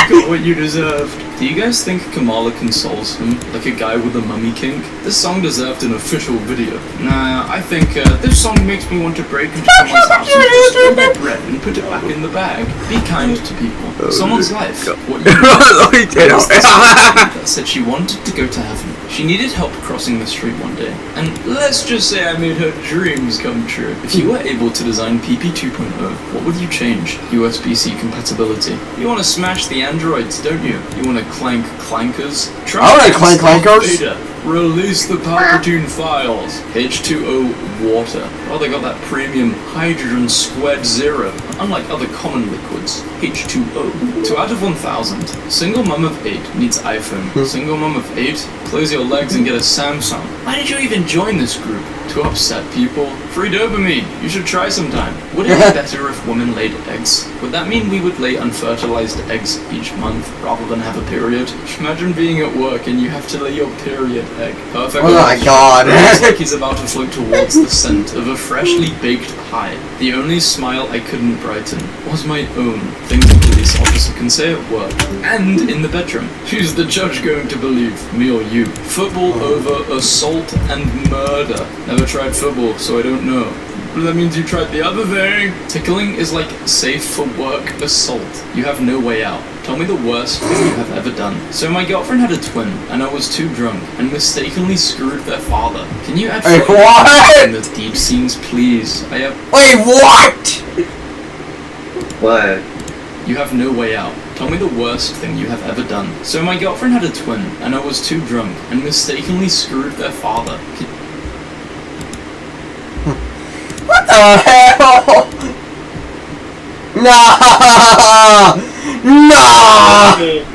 You got what you deserved. Do you guys think Kamala consoles him like a guy with a mummy kink? This song deserved an official video. Nah, I think this song makes me want to break into someone's house and steal their bread and put it back in the bag. Be kind to people. Someone's life. What you that said she wanted to go to heaven. She needed help crossing the street one day. And let's just say I made her dreams come true. If you were able to design PP 2.0, what would you change? USB-C compatibility. You want to smash the androids, don't you? You want to clank clankers? Try Alright, clank clankers. Vader. Release the Palpatine files. H2O water. Oh, they got that premium hydrogen squared zero, unlike other common liquids, H2O. 2 out of 1,000. Single mum of 8 needs iPhone. Single mum of 8, close your legs and get a Samsung. Why did you even join this group? To upset people? Free dopamine. You should try sometime. Would it be better if women laid eggs? Would that mean we would lay unfertilized eggs each month rather than have a period? Imagine being at work and you have to lay your period egg. Perfect. Oh my god. Looks like he's about to float towards the scent of a freshly baked pie. The only smile I couldn't brighten was my own. Things a police officer can say at work. And in the bedroom. Who's the judge going to believe? Me or you? Football over assault and murder. Never tried football, so I don't know. But that means you tried the other thing. Tickling is like safe for work assault. You have no way out. Tell me the worst thing you have ever done. So my girlfriend had a twin, and I was too drunk, and mistakenly screwed their father. Can you add what? in the deep scenes, please? I have... Wait, what? What? You have no way out. Tell me the worst thing you have ever done. So my girlfriend had a twin, and I was too drunk, and mistakenly screwed their father. What the hell? No! No!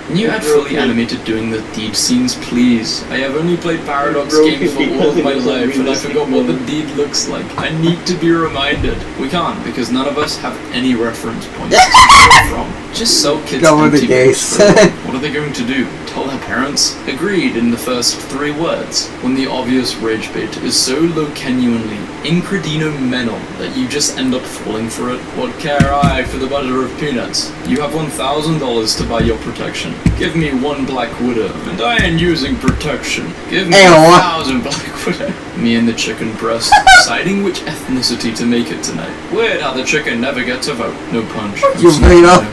Can you add fully animated doing the deed scenes, please? I have only played Paradox games for all of my life, and I forgot what the deed looks like. I need to be reminded. We can't, because none of us have any reference points to go from. Just sell kids empty books. What are they going to do? Tell their parents? Agreed in the first 3 words. When the obvious rage bait is so low-genuinely incredino mental that you just end up falling for it. What care I for the butter of peanuts? You have $1,000 to buy your protection. Give me 1 Black Widow, and I ain't using protection. Give me 1,000 Black Widow. Me and the chicken breast, deciding which ethnicity to make it tonight. Weird how the chicken never gets a vote. No punch. You made up.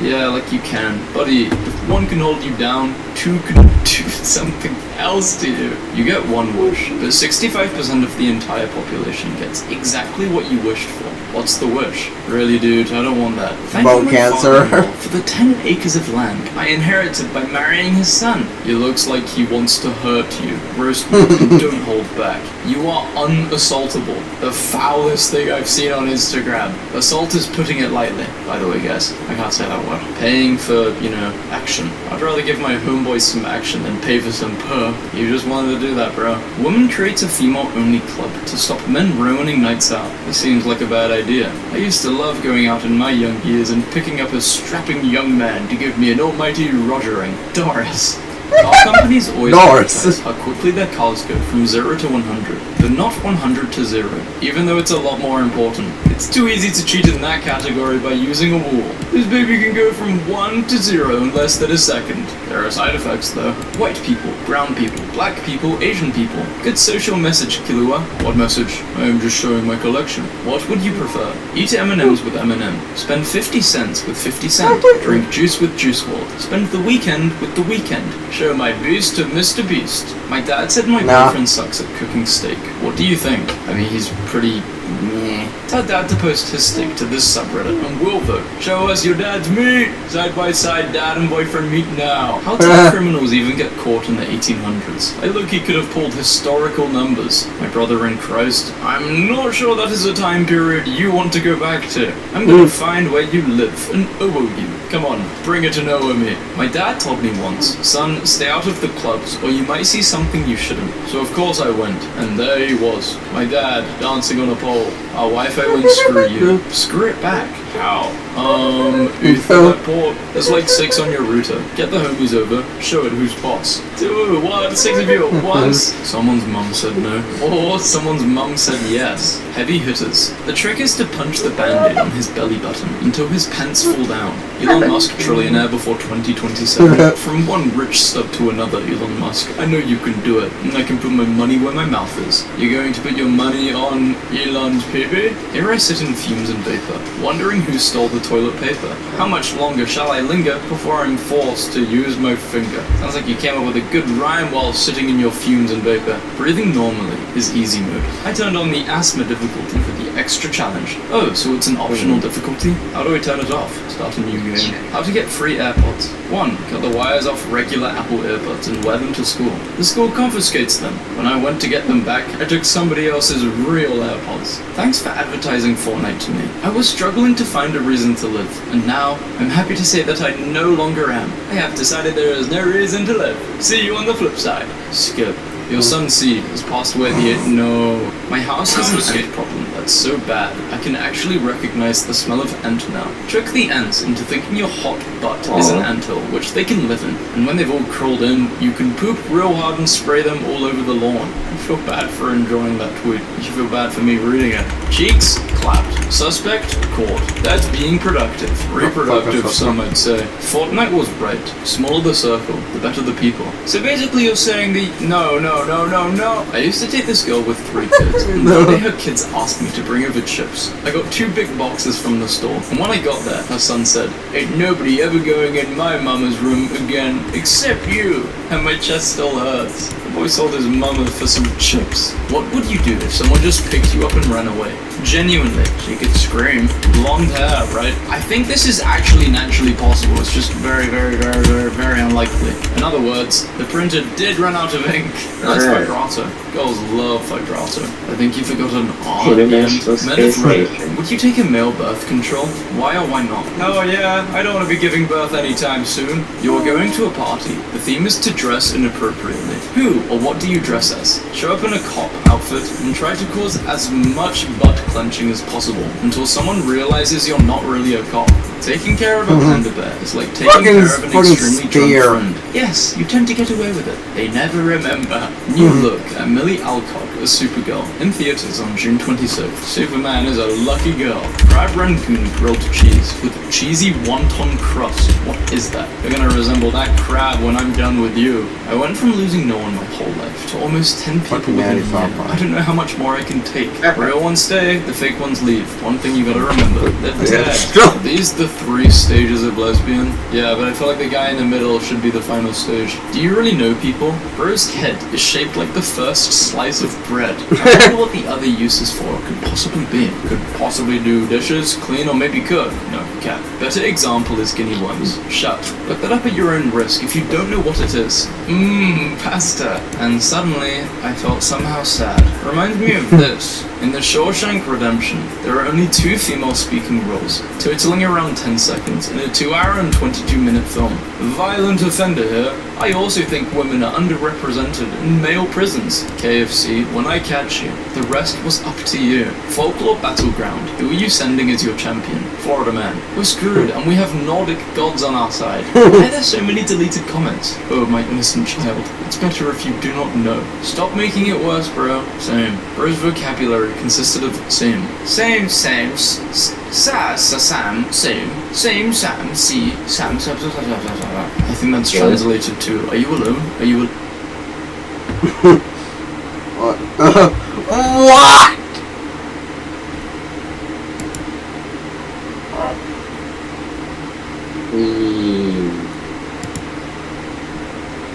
Yeah, like you can. Buddy, if 1 can hold you down, 2 can do something else to you. You get 1 wish, but 65% of the entire population gets exactly what you wished for. What's the wish? Really, dude, I don't want that. Thank Bone you, cancer. for the 10 acres of land I inherited by marrying his son. It looks like he wants to hurt you. Roast me and don't hold back. You are unassaultable. The foulest thing I've seen on Instagram. Assault is putting it lightly. By the way, guys, I can't say that word. Paying for, action. I'd rather give my homeboys some action than pay for some perp. You just wanted to do that, bro. Woman creates a female-only club to stop men ruining nights out. This seems like a bad idea. I used to love going out in my young years and picking up a strapping young man to give me an almighty rogering. Doris. Car companies always advertise how quickly their cars go from 0 to 100, but not 100 to 0, even though it's a lot more important. It's too easy to cheat in that category by using a wall. This baby can go from 1 to 0 in less than a second. There are side effects though. White people, brown people, black people, Asian people. Good social message, Kilua. What message? I am just showing my collection. What would you prefer? Eat M&Ms with M&M. Spend 50 cents with 50 cents. Drink juice with Juice WRLD. Spend the weekend with the weekend. Show my beast to Mr. Beast. My dad said my boyfriend sucks at cooking steak. What do you think? I mean, he's pretty meh. Tell dad to post his steak to this subreddit and we'll vote. Show us your dad's meat! Side by side, dad and boyfriend meet now. How did criminals even get caught in the 1800s? I look, he could have pulled historical numbers. My brother in Christ, I'm not sure that is a time period you want to go back to. I'm gonna find where you live and owe you. Come on, bring it to know me. My dad told me once, son, stay out of the clubs or you might see something you shouldn't. So of course I went, and there he was, my dad, dancing on a pole. Our Wi-Fi went screw you. Screw it back. How? Ethernet. There's like 6 on your router. Get the homies over, show it who's boss. 2, 1, 6 of you at once. Someone's mum said no. Or someone's mum said yes. Heavy hitters. The trick is to punch the band-aid on his belly button until his pants fall down. Elon Musk trillionaire before 2027. From one rich stub to another, Elon Musk. I know you can do it, and I can put my money where my mouth is. You're going to put your money on Elon's pee-pee? Here I sit in fumes and vapor, wondering him who stole the toilet paper. How much longer shall I linger before I'm forced to use my finger? Sounds like you came up with a good rhyme while sitting in your fumes and vapor. Breathing normally is easy mode. I turned on the asthma difficulty for the extra challenge. Oh, so it's an optional difficulty? How do I turn it off? Start a new game. How to get free AirPods. 1. Cut the wires off regular Apple earbuds and wear them to school. The school confiscates them. When I went to get them back, I took somebody else's real AirPods. Thanks for advertising Fortnite to me. I was struggling to find a reason to live, and now I'm happy to say that I no longer am. I have decided there is no reason to live. See you on the flip side. Skip. Your son C has passed away No. My house has an ant problem that's so bad, I can actually recognize the smell of ant now. Trick the ants into thinking your hot butt is an anthill, which they can live in. And when they've all crawled in, you can poop real hard and spray them all over the lawn. I feel bad for enjoying that tweet. You should feel bad for me reading it. Cheeks? Clapped. Suspect? Caught. That's being productive. Reproductive, some might say. Fortnite was right. Smaller the circle, the better the people. So basically you're saying no. I used to date this girl with 3 kids, and one day her kids asked me to bring over chips. I got 2 big boxes from the store, and when I got there, her son said, "Ain't nobody ever going in my mama's room again, except you," and my chest still hurts. The boy sold his mama for some chips. What would you do if someone just picked you up and ran away? Genuinely, she could scream. Blonde hair, right? I think this is actually naturally possible. It's just very, very, very, very, very unlikely. In other words, the printer did run out of ink. That's vibrato. Girls love vibrato. I think you forgot an R. Men of Reddit. Would you take a male birth control? Why or why not? Oh yeah, I don't want to be giving birth anytime soon. You're going to a party. The theme is to dress inappropriately. Who or what do you dress as? Show up in a cop outfit and try to cause as much butt clenching as possible until someone realizes you're not really a cop. Taking care of a panda bear is like taking care of an extremely drunk friend. Yes, you tend to get away with it. They never remember. New look at Millie Alcock as Supergirl in theaters on June 26th. Superman is a lucky girl. Crab rangoon grilled cheese with cheesy wonton crust. What is that? You're gonna resemble that crab when I'm done with you. I went from losing no one my whole life to almost 10 people within a year. I don't know how much more I can take. Real ones stay, the fake ones leave. One thing you gotta remember, they're dead. Are these the 3 stages of lesbian? Yeah, but I feel like the guy in the middle should be the final stage. Do you really know people? Bro's head is shaped like the first slice of bread. I don't know what the other uses for it could possibly be. Could possibly do dishes, clean, or maybe cook. No, cat. Better example is guinea worms. Shut. Look that up at your own risk if you don't know what it is. Pasta. And suddenly, I felt somehow sad. Reminds me of this. In The Shawshank Redemption, there are only 2 female speaking roles, totaling around 10 seconds in a 2-hour and 22-minute film. Violent offender here. I also think women are underrepresented in male prisons. KFC, when I catch you, the rest was up to you. Folklore Battleground, who are you sending as your champion? Florida man. We're screwed and we have Nordic gods on our side. Why are there so many deleted comments? Oh, my innocent child. It's better if you do not know. Stop making it worse, bro. Same. Bro's vocabulary consisted of same. Same, same, sam, same, sam, see, sam. I think that's translated to, are you alone? Are you What?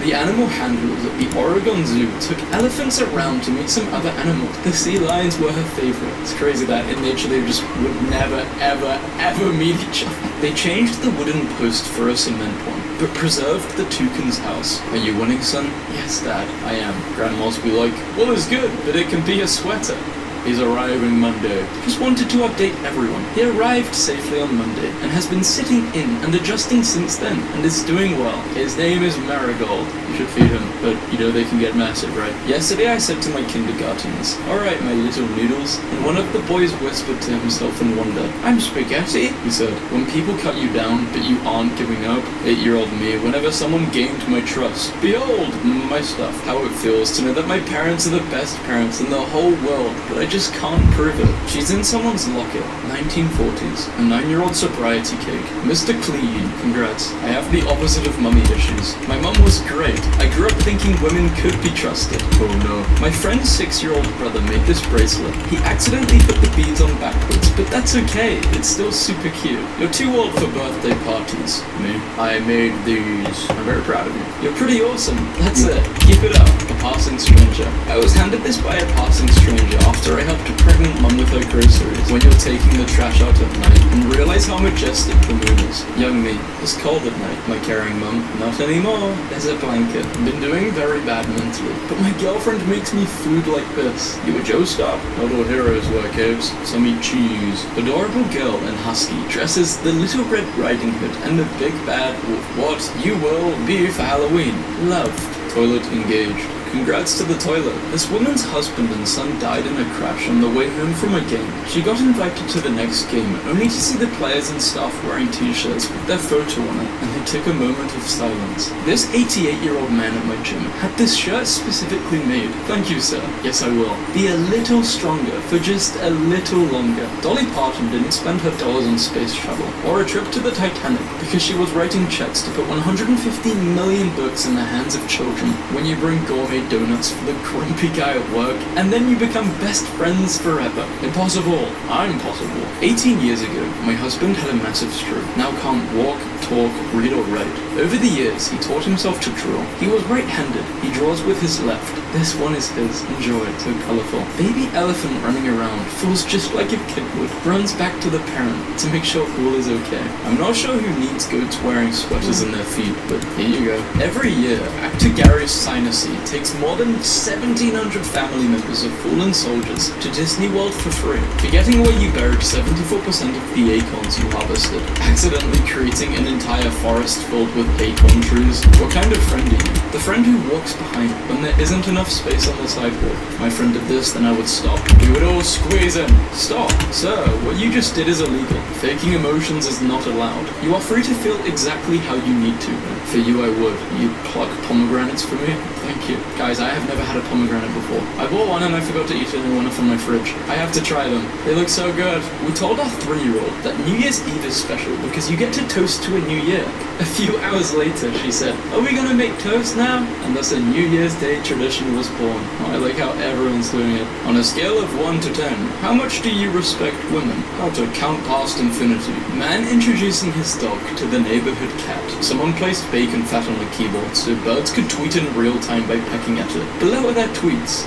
The animal handlers at the Oregon Zoo took elephants around to meet some other animals. The sea lions were her favorite. It's crazy that in nature they just would never, ever, ever meet each other. They changed the wooden post for a cement one, but preserved the toucan's house. Are you winning, son? Yes, Dad, I am. Grandma's be like, well, it's good, but it can be a sweater. He's arriving Monday. Just wanted to update everyone. He arrived safely on Monday and has been sitting in and adjusting since then and is doing well. His name is Marigold. You should feed him, but you know they can get massive, right? Yesterday I said to my kindergartens, alright my little noodles, and one of the boys whispered to himself in wonder, I'm spaghetti, he said. When people cut you down but you aren't giving up, 8-year-old me, whenever someone gained my trust, behold, my stuff, how it feels to know that my parents are the best parents in the whole world, but I just can't prove it. She's in someone's locker, 1940s, a 9-year-old sobriety cake. Mr. Clean, congrats. I have the opposite of mummy issues. My mum was great. I grew up thinking women could be trusted. Oh no. My friend's 6-year-old brother made this bracelet. He accidentally put the beads on backwards, but that's okay. It's still super cute. You're too old for birthday parties. Me? I made these. I'm very proud of you. You're pretty awesome. That's it. Keep it up. A passing stranger. I was handed this by a passing stranger after I helped a pregnant mum with her groceries when you're taking the trash out at night and realize how majestic the moon is. Young me. It's cold at night. My caring mum. Not anymore. There's a blanket. Been doing very bad mentally. But my girlfriend makes me food like this. You a Joe Stop? Not all heroes wear capes. Some eat cheese. Adorable girl in husky dresses the Little Red Riding Hood and the Big Bad Wolf. What you will be for Halloween. Loved. Toilet engaged. Congrats to the toilet. This woman's husband and son died in a crash on the way home from a game. She got invited to the next game, only to see the players and staff wearing t-shirts with their photo on it, and they took a moment of silence. This 88-year-old man at my gym had this shirt specifically made. Thank you, sir. Yes, I will. Be a little stronger for just a little longer. Dolly Parton didn't spend her dollars on space travel, or a trip to the Titanic, because she was writing checks to put 150 million books in the hands of children. When you bring gourmet donuts for the grumpy guy at work, and then you become best friends forever. Impossible. I'm possible. 18 years ago, my husband had a massive stroke. Now can't walk, talk, read or write. Over the years, he taught himself to draw. He was right-handed. He draws with his left. This one is his. Enjoy it. So colorful. Baby elephant running around. Feels just like a kid would. Runs back to the parent to make sure all is okay. I'm not sure who needs goats wearing sweaters in their feet, but here you go. Every year, actor Gary Sinise takes more than 1,700 family members of fallen soldiers to Disney World for free, forgetting where you buried 74% of the acorns you harvested, accidentally creating an entire forest filled with acorn trees. What kind of friend are you? The friend who walks behind when there isn't enough space on the sidewalk. If my friend did this, then I would stop. We would all squeeze in. Stop. Sir, what you just did is illegal. Faking emotions is not allowed. You are free to feel exactly how you need to. For you, I would. You'd pluck pomegranates for me? Thank you. Guys, I have never had a pomegranate before. I bought one and I forgot to eat it and one from my fridge. I have to try them. They look so good. We told our 3-year-old that New Year's Eve is special because you get to toast to a new year. A few hours later, she said, "Are we gonna make toast now?" And thus a New Year's Day tradition was born. Oh, I like how everyone's doing it. On a scale of 1 to 10, how much do you respect women? How to count past infinity. Man introducing his dog to the neighborhood cat. Someone placed bacon fat on the keyboard so birds could tweet in real time by pecking at it. Below are their tweets.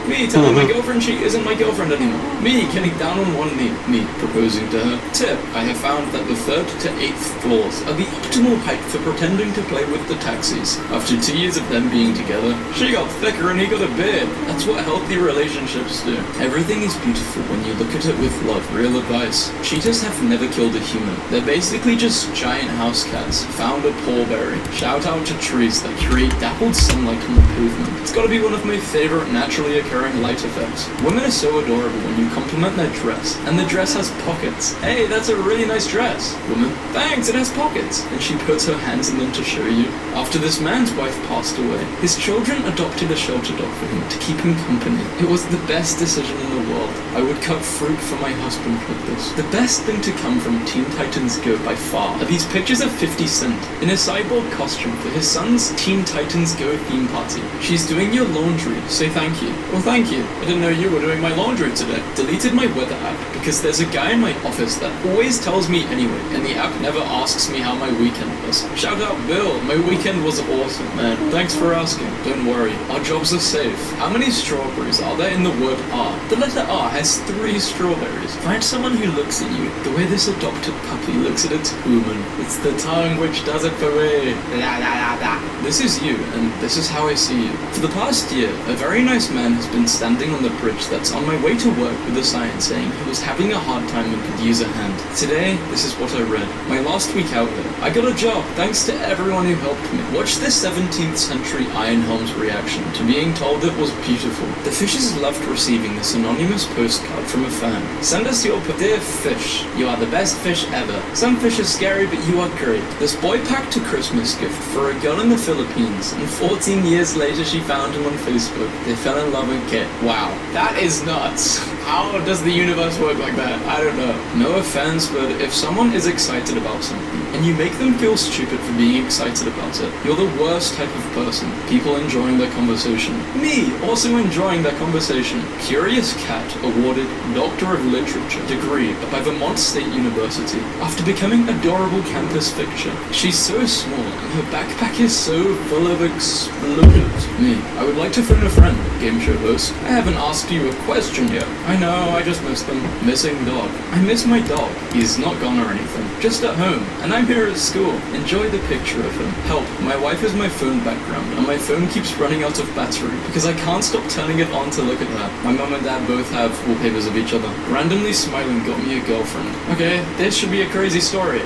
Me telling my girlfriend she isn't my girlfriend anymore. Me getting down on one knee. Me proposing to her. Tip, I have found that the 3rd to 8th floors are the optimal height for pretending to play with the taxis. After 2 years of them being together, she got thicker and he got a beard. That's what healthy relationships do. Everything is beautiful when you look at it with love. Real advice. Cheetahs have never killed a human. They're basically just giant house cats. Found a pallberry. Shout out to trees that create dappled sunlight on the pavement. It's gotta be one of my favorite naturally occurring light effects. Women are so adorable when you compliment their dress, and the dress has pockets. Hey, that's a really nice dress. Woman, thanks, it has pockets. And she puts her hands in them to show you. After this man's wife passed away, his children adopted a shelter dog for him to keep him company. It was the best decision in the world. I would cut fruit for my husband like this. The best thing to come from Teen Titans Go by far are these pictures of 50 Cent in a cyborg costume for his son's Teen Titans Go theme party. She's doing your laundry. Say thank you. Well, thank you. I didn't know you were doing my laundry today. Deleted my weather app because there's a guy in my office that always tells me anyway, and the app never asks me how my weekend was. Shout out Bill, my weekend was awesome, man. Thanks for asking. Don't worry, our jobs are safe. How many strawberries are there in the word R? The letter R has 3 strawberries. Find someone who looks at you the way this adopted puppy looks at its human. It's the tongue which does it for me. Blah, blah, blah, blah. This is you, and this is how I see you. For the past year, a very nice man has been standing on the bridge that's on my way to work with a sign saying he was having a hard time and could use a hand. Today, this is what I read. My last week out there, I got a job thanks to everyone who helped me. Watch this 17th century Iron Helm's reaction to being told it was beautiful. The fishes loved receiving this anonymous postcard from a fan. Send us your dear fish. You are the best fish ever. Some fish are scary, but you are great. This boy packed a Christmas gift for a girl in the Philippines, and 14 years later she found him on Facebook. They fell in love beloved kid. Wow, that is nuts. How does the universe work like that? I don't know. No offense, but if someone is excited about something, and you make them feel stupid for being excited about it, you're the worst type of person. People enjoying their conversation. Me, also enjoying their conversation. Curious Cat awarded Doctor of Literature degree by Vermont State University after becoming adorable campus fiction. She's so small, and her backpack is so full of explosives. Me, I would like to phone a friend, game show host. I haven't asked you a question yet. I know, I just miss them. Missing dog. I miss my dog. He's not gone or anything. Just at home. And I'm here at school. Enjoy the picture of him. Help, my wife is my phone background, and my phone keeps running out of battery because I can't stop turning it on to look at that. My mum and dad both have wallpapers of each other. Randomly smiling got me a girlfriend. Okay, this should be a crazy story.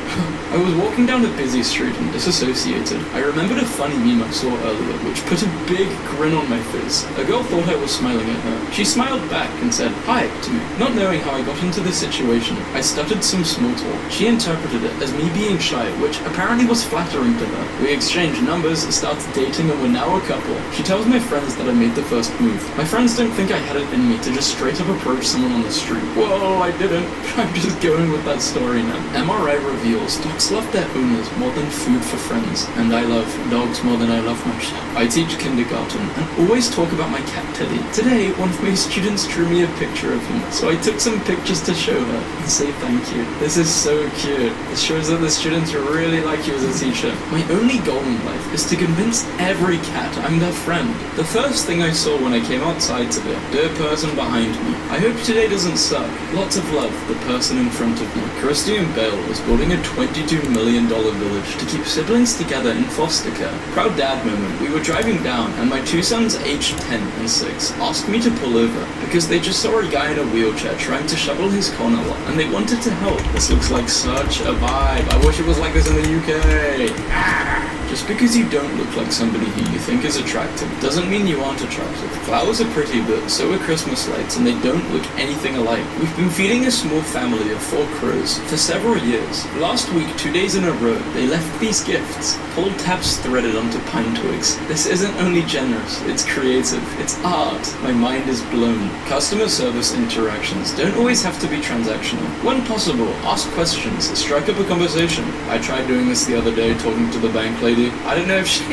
I was walking down a busy street and disassociated. I remembered a funny meme I saw earlier, which put a big grin on my face. A girl thought I was smiling at her. She smiled back and said, "Hi," to me. Not knowing how I got into this situation, I stuttered some small talk. She interpreted it as me being shy, which apparently was flattering to her. We exchanged numbers, started dating, and we're now a couple. She tells my friends that I made the first move. My friends don't think I had it in me to just straight up approach someone on the street. Whoa, I didn't. I'm just going with that story now. MRI reveals dogs love their owners more than food for friends, and I love dogs more than I love myself. I teach kindergarten and always talk about my cat Teddy. Today, one of my students drew me a picture of him, so I took some pictures to show her and say thank you. This is so cute. This shows that the students really like you as a teacher. My only goal in life is to convince every cat I'm their friend. The first thing I saw when I came outside today, the person behind me. I hope today doesn't suck. Lots of love, the person in front of me. Christian Bale is building a $22 million village to keep siblings together in foster care. Proud dad moment. We were driving down and my two sons aged 10 and 6 asked me to pull over because they just saw a guy in a wheelchair trying to shovel his corner lot and they wanted to help. This looks like such a vibe. I wish it was like this in the UK. Just because you don't look like somebody who you think is attractive doesn't mean you aren't attractive. Flowers are pretty, but so are Christmas lights, and they don't look anything alike. We've been feeding a small family of 4 crows for several years. Last week, 2 days in a row, they left these gifts. Pull tabs threaded onto pine twigs. This isn't only generous, it's creative, it's art. My mind is blown. Customer service interactions don't always have to be transactional. When possible, ask questions, strike up a conversation. I tried doing this the other day, talking to the bank lady. I don't know if she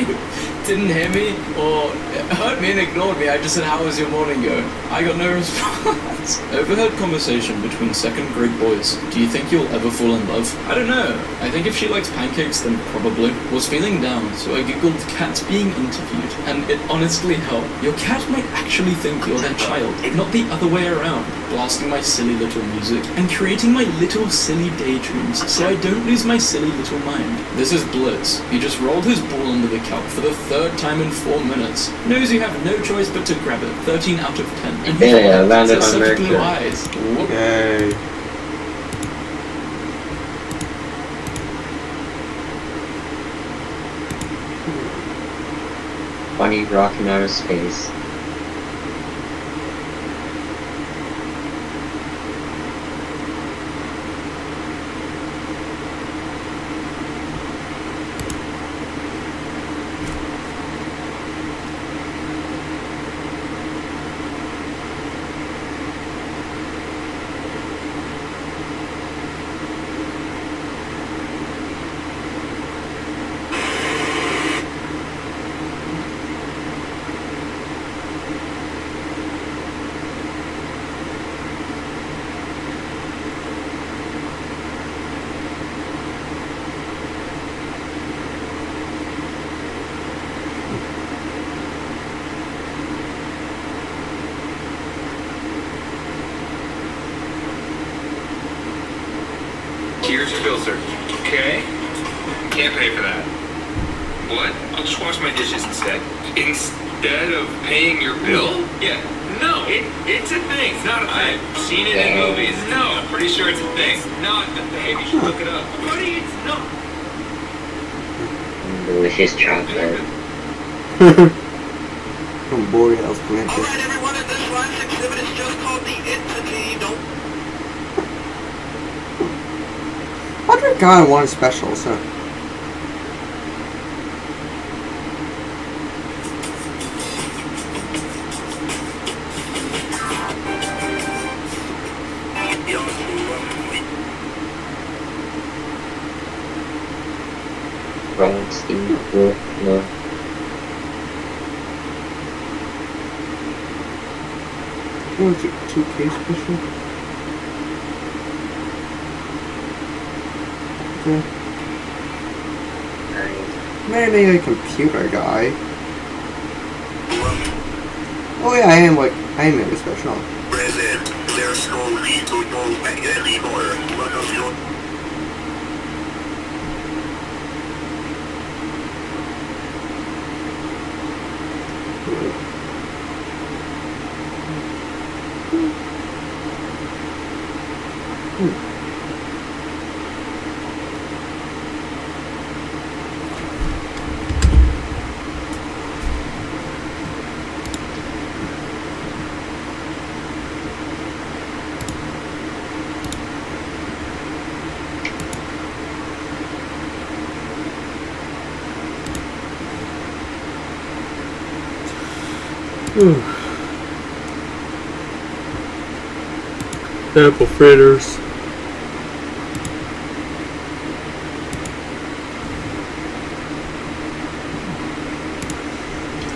didn't hear me or heard me and ignored me. I just said, "How was your morning going?" I got no response. Overheard conversation between 2nd grade boys. Do you think you'll ever fall in love? I don't know. I think if she likes pancakes, then probably. Was feeling down, so I googled cats being interviewed, and it honestly helped. Your cat might actually think you're their child, not the other way around. Blasting my silly little music and creating my little silly daydreams so I don't lose my silly little mind. This is Blitz. He just rolled his ball under the couch for the 3rd time in 4 minutes. Knows you have no choice but to grab it. 13 out of 10. And he's landed on such Mercury. blue eyes. Whoop. Yay. Funny rocking out of space. Here's your bill, sir. Okay? Can't pay for that. What? I'll just wash my dishes instead. Instead of paying your bill? Yeah. No, it's a thing. It's not a thing. I've seen it in movies. No, I'm pretty sure it's a thing. It's not a thing. You should look it up. Buddy, it's not. Delicious chocolate. Oh boy, that was plenty. Alright, everyone, in this last exhibit is just called the Entity. Don't I drink kind of one special, so. Wrong Steve. No. What was it? 2K special? Okay. Maybe a computer guy. Oh yeah, I am maybe special. Present. There's no need to go back anymore. One of your Apple fritters.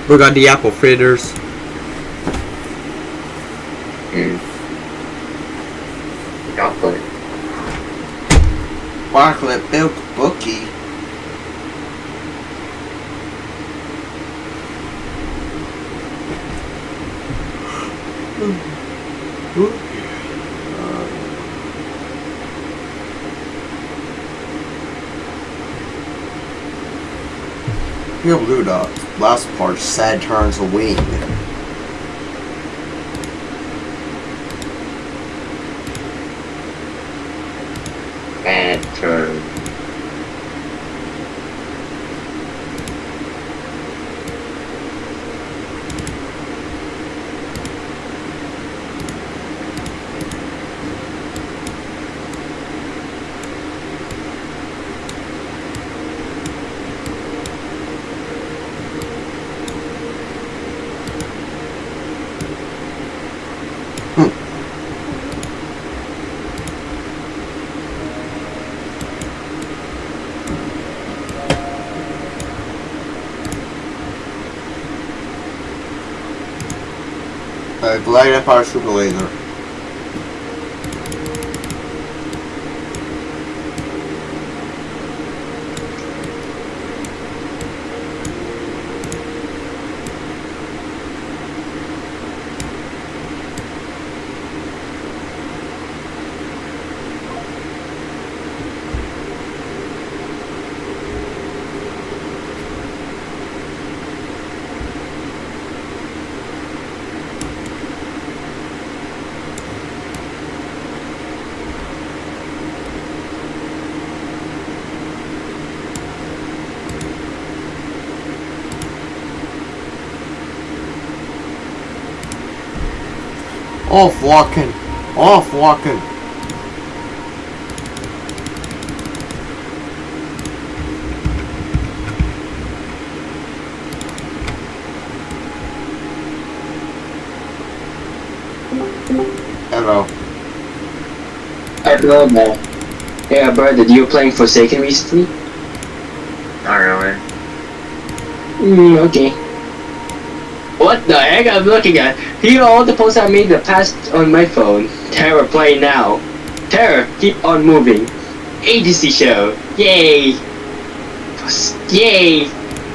We got the apple fritters. Chocolate. Chocolate milk bookie. You'll do the last part, sad turns a wing. Bad turn. Glide Empire Super Laser. Off walking. Off walking. Hello. Hello, man. Yeah, bro, did you playing Forsaken recently? Not really. Okay. What the heck I'm looking at? Here are all the posts I made in the past on my phone. Terror play now. Terror, keep on moving. Agency show. Yay. Yay.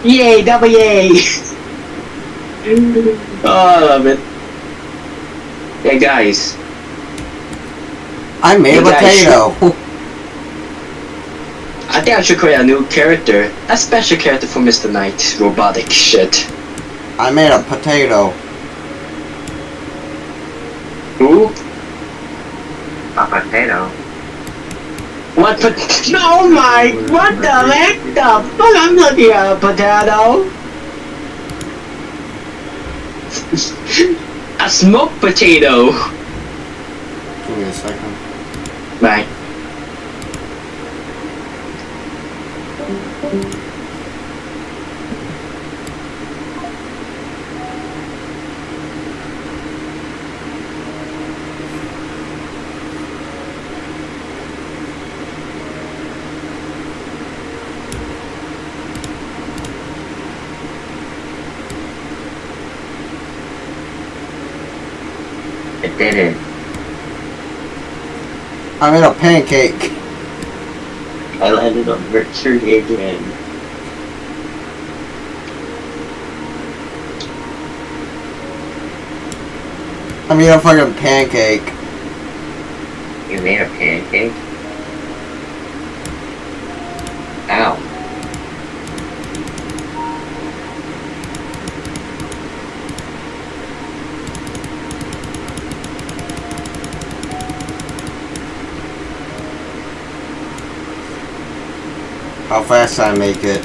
Yay, double yay. Oh, I love it. Hey guys. I made a potato. I think I should create a new character. A special character for Mr. Knight. Robotic shit. I made a potato. Who? A potato. What no my what the heck the fuck I'm looking at a potato. A smoked potato. Give me a second. Bye. did it. I made a pancake. I landed on Mercury again. I made a fucking pancake. You made a pancake? Ow. How fast I make it.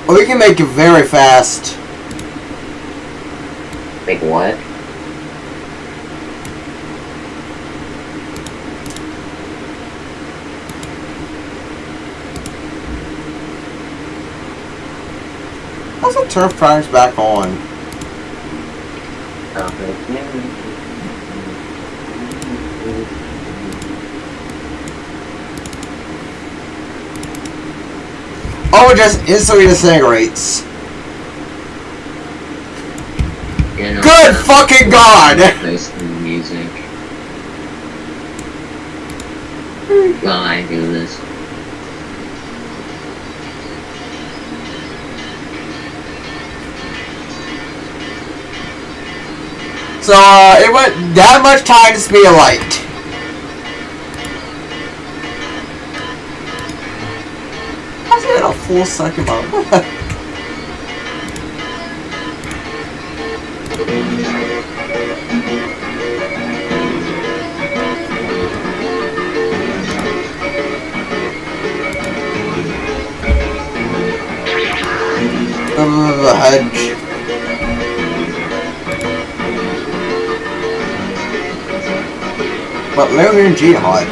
Well, we can make it very fast. Make what? How's the turf primes back on? Oh, it just instantly disintegrates. You know, Good fucking god! Listen to music. While I do this. So, it went that much time to speed of light. How's it a full second mode? The hedge. But Lillian Jihad.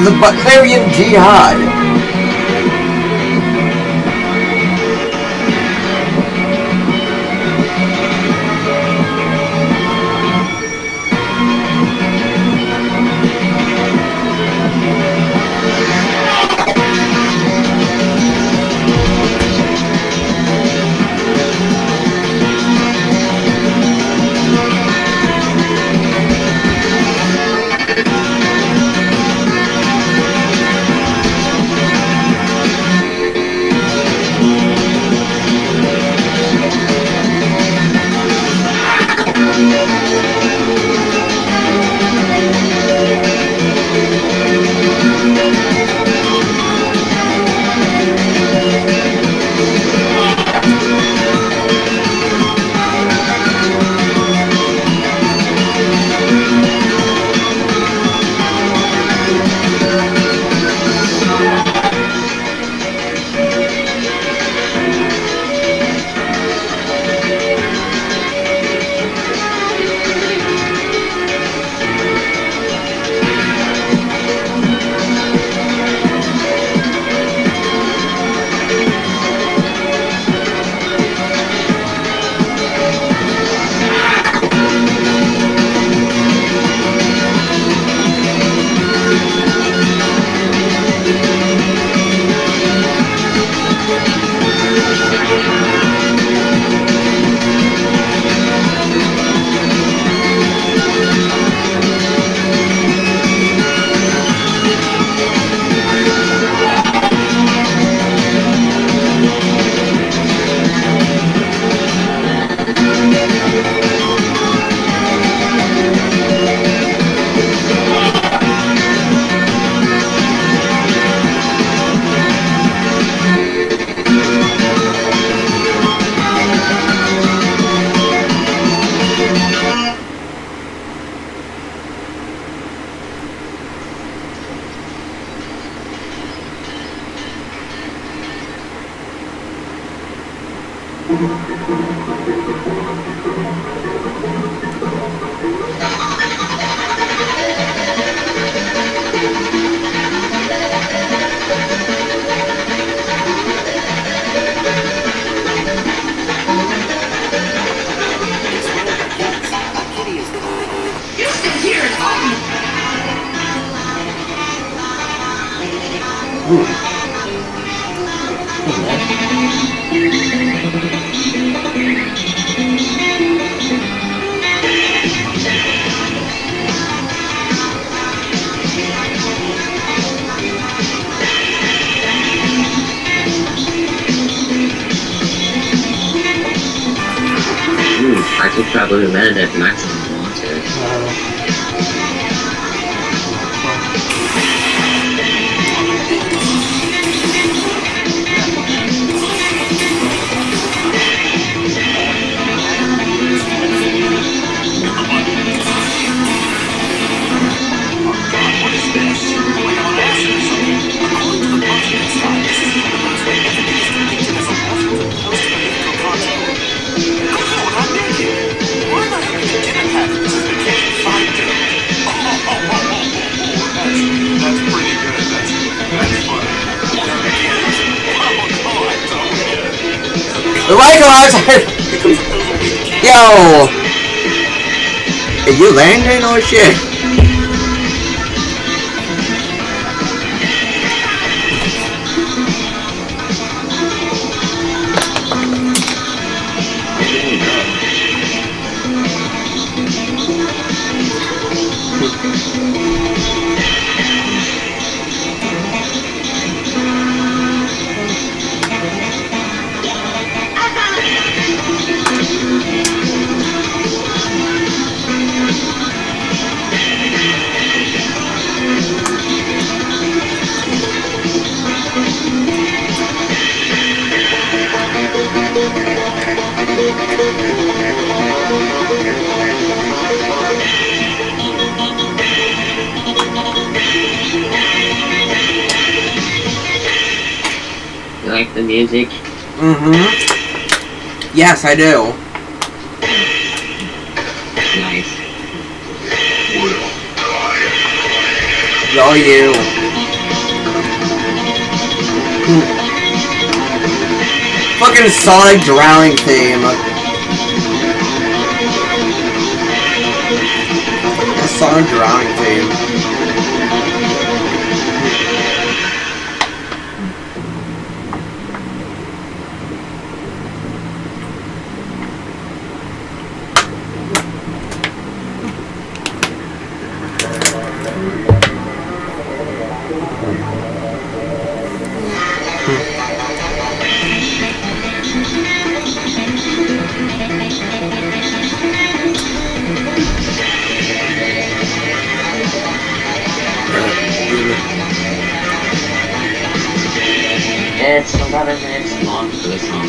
The Butlerian Jihad. I could probably let it at maximum if I want to. That's pretty good. That's funny. The right guys! Yo! Are you landing or shit? You like the music? Mm-hmm. Yes, I do. Nice. Yo, you. Fucking Sonic drowning theme. A Sonic drowning theme. It's 11 minutes long for the song.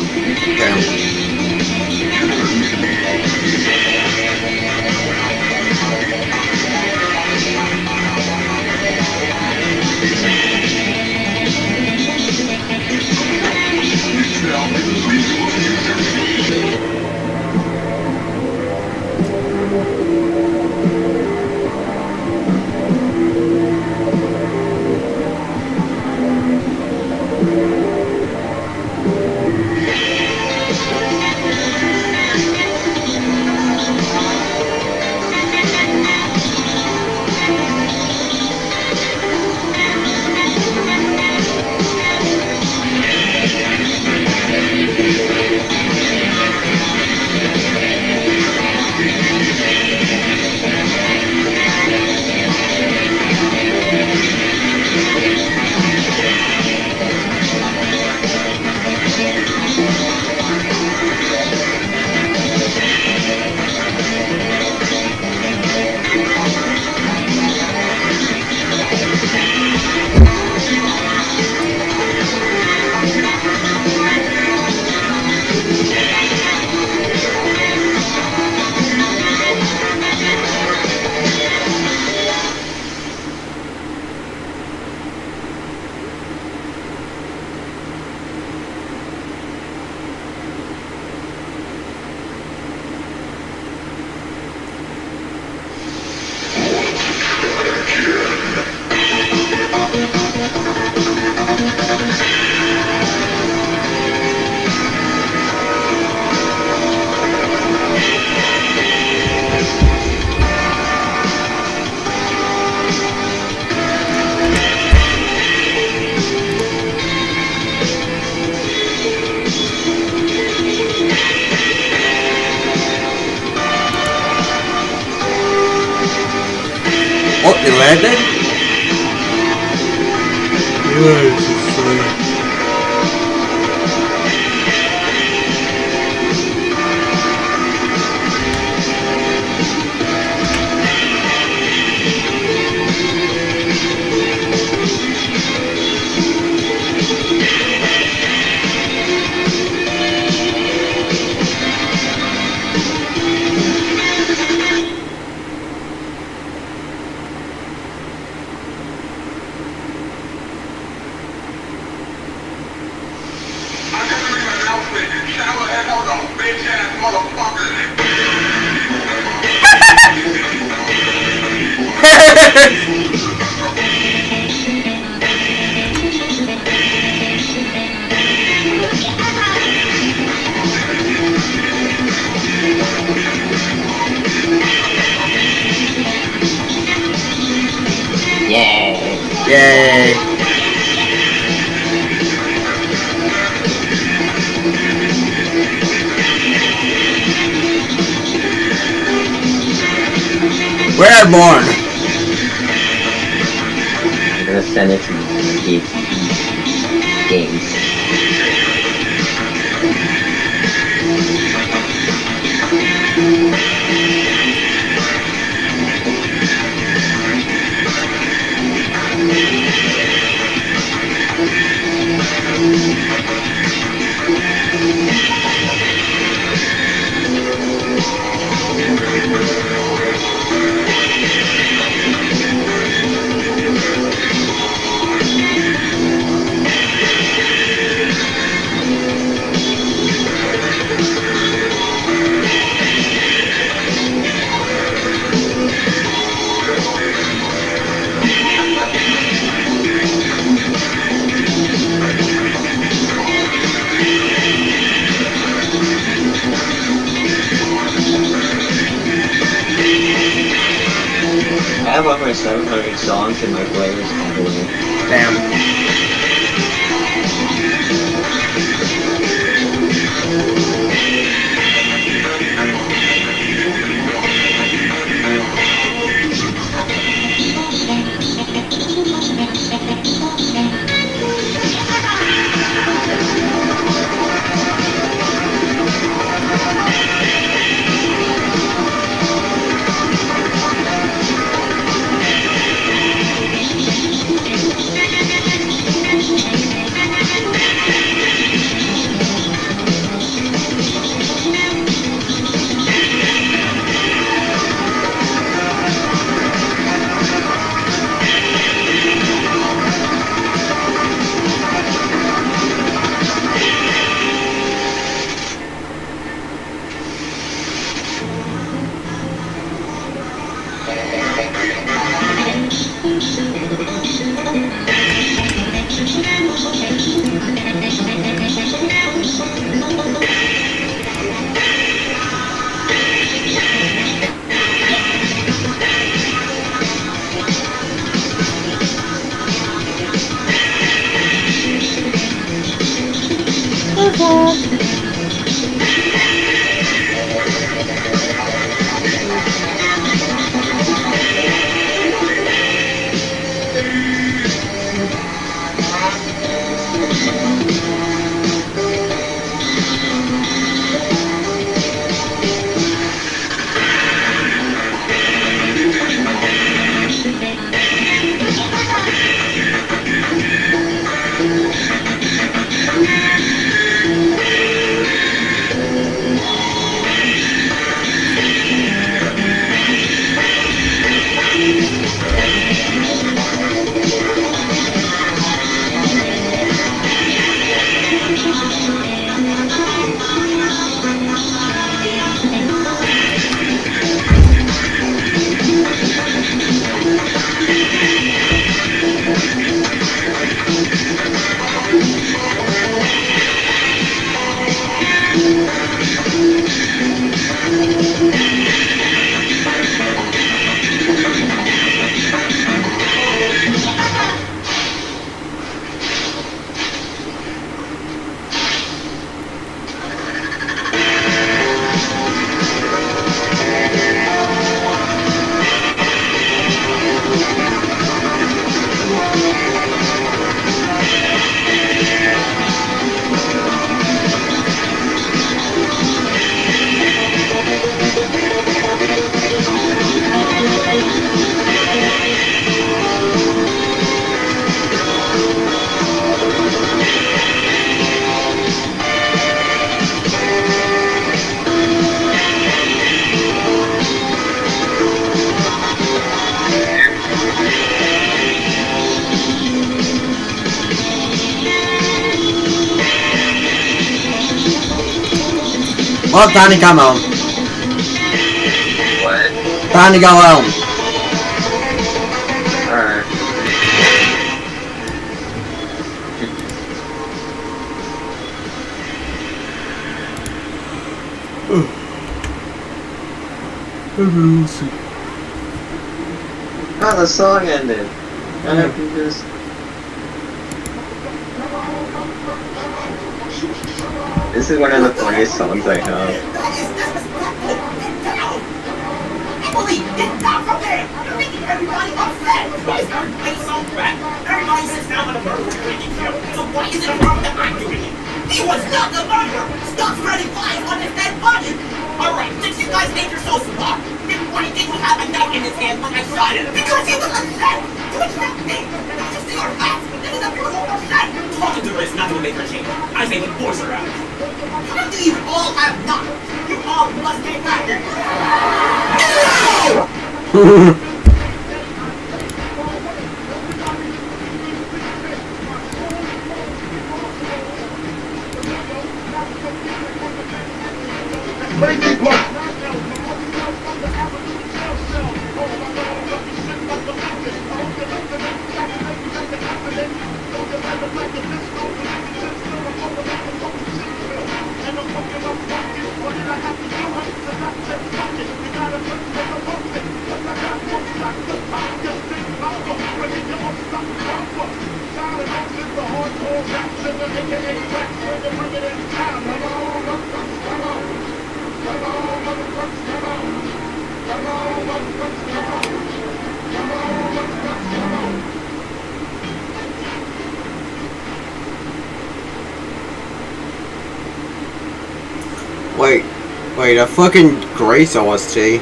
Oh, you landed? Yes, Yay. Yay. We're airborne. I'm gonna send it to these games. I have over 700 songs in my playlist, by the way. Damn. Well, time to come home. What? Time to go home. Alright. Oh, the song ended. I have to just... This is one of the funniest songs I have. Emily, get down from there! You're making everybody upset! Why is everybody so bad? Everybody sits down when a murderer is being killed, so why is it wrong that I'm doing it? He was not the murderer! Stop spreading lies on his dead body! Alright, since you guys think you're so smart, then why did he have a knife in his hand when I shot him? Because he was upset! To accept me! Not just your facts! This is a beautiful upset! Talking to her is not going to make her change. I say we force her out. How do you all have knives? You all must be factors! Wait, a fucking Grace OST.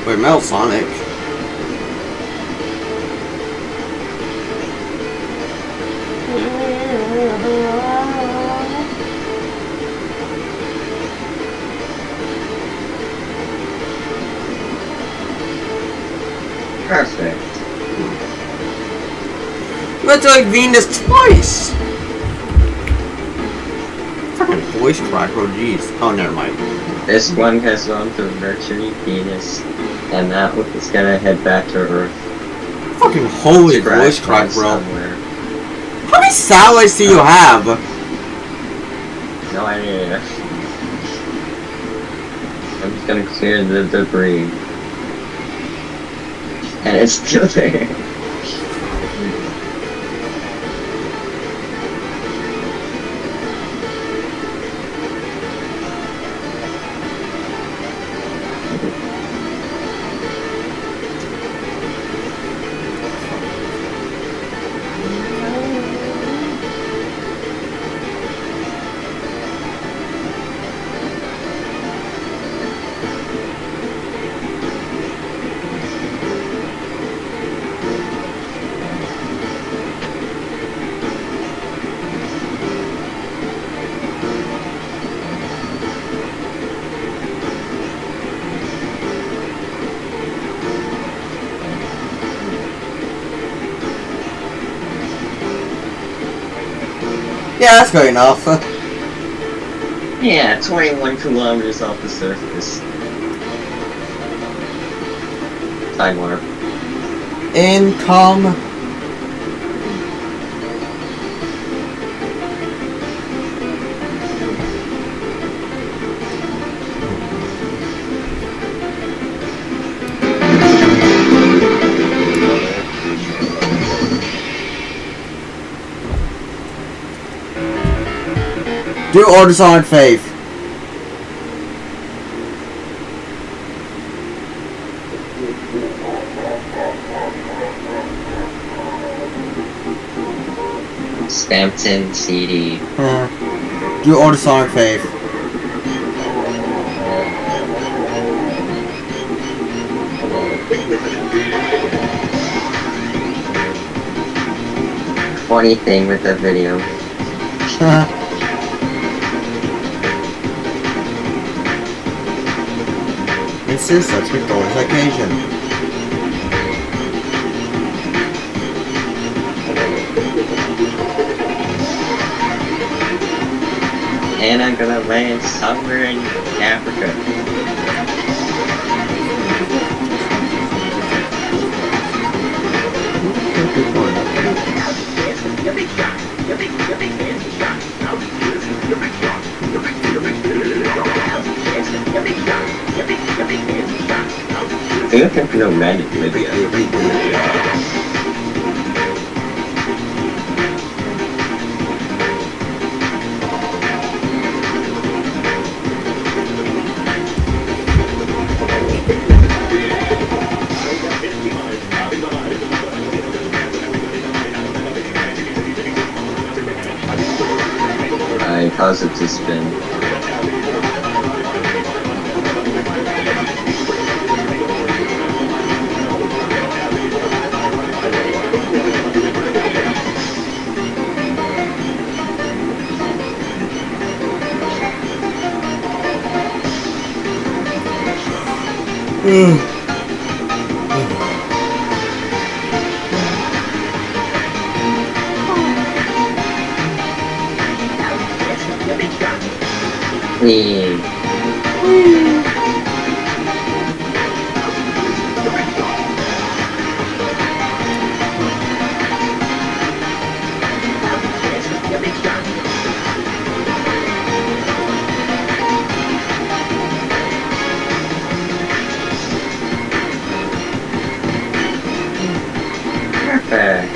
Wait, Metal Sonic. Perfect. You had to like Venus twice. Fucking voice crack, oh jeez. Oh, never mind. This one has gone to Mercury, Venus, and that one is gonna head back to Earth. Fucking holy voice crack, bro. Somewhere. How many satellites do you have? No idea. I'm just gonna clear the debris. And it's still there. Yeah, that's good enough. Yeah, 21 kilometers off the surface. Time warp. Income. Do orders on faith. Stamped in CD. Do orders on faith. funny thing with the video. This is such a joyous occasion. And I'm gonna land somewhere in Africa. I think no magic Libya. I cause it to spin. Perfect.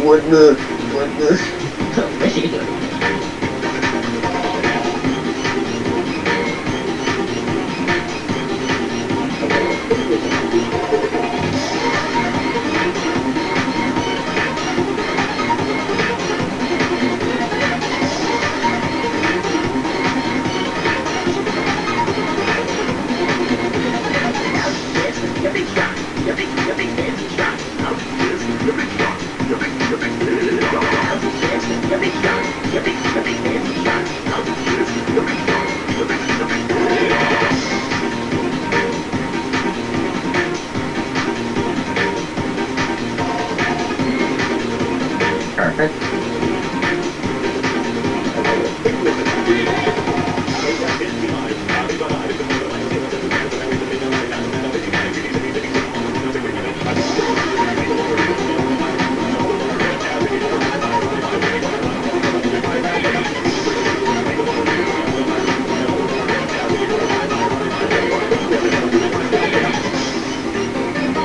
What the Perfect.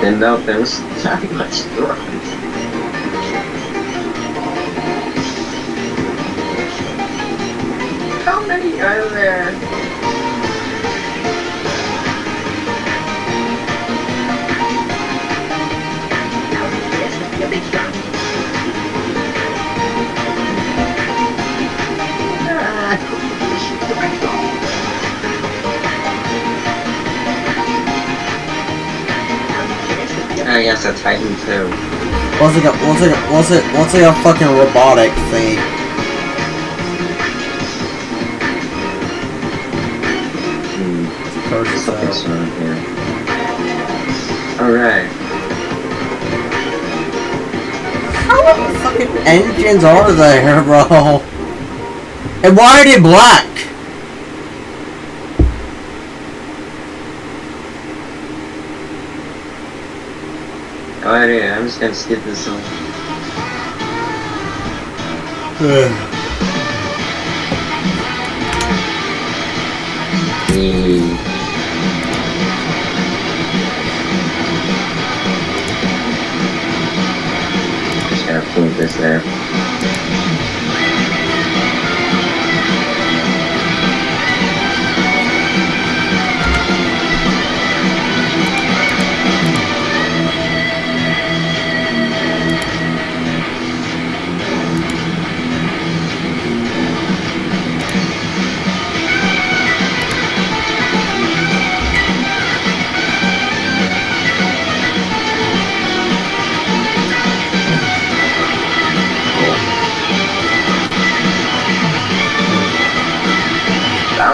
Didn't know there was that much drums. How many are there? I guess a Titan too. What's like a fucking robotic thing? Something's wrong here. Alright. How many fucking engines are there, bro? And why are they black? No idea, I'm just gonna skip this one. Just gotta move this there.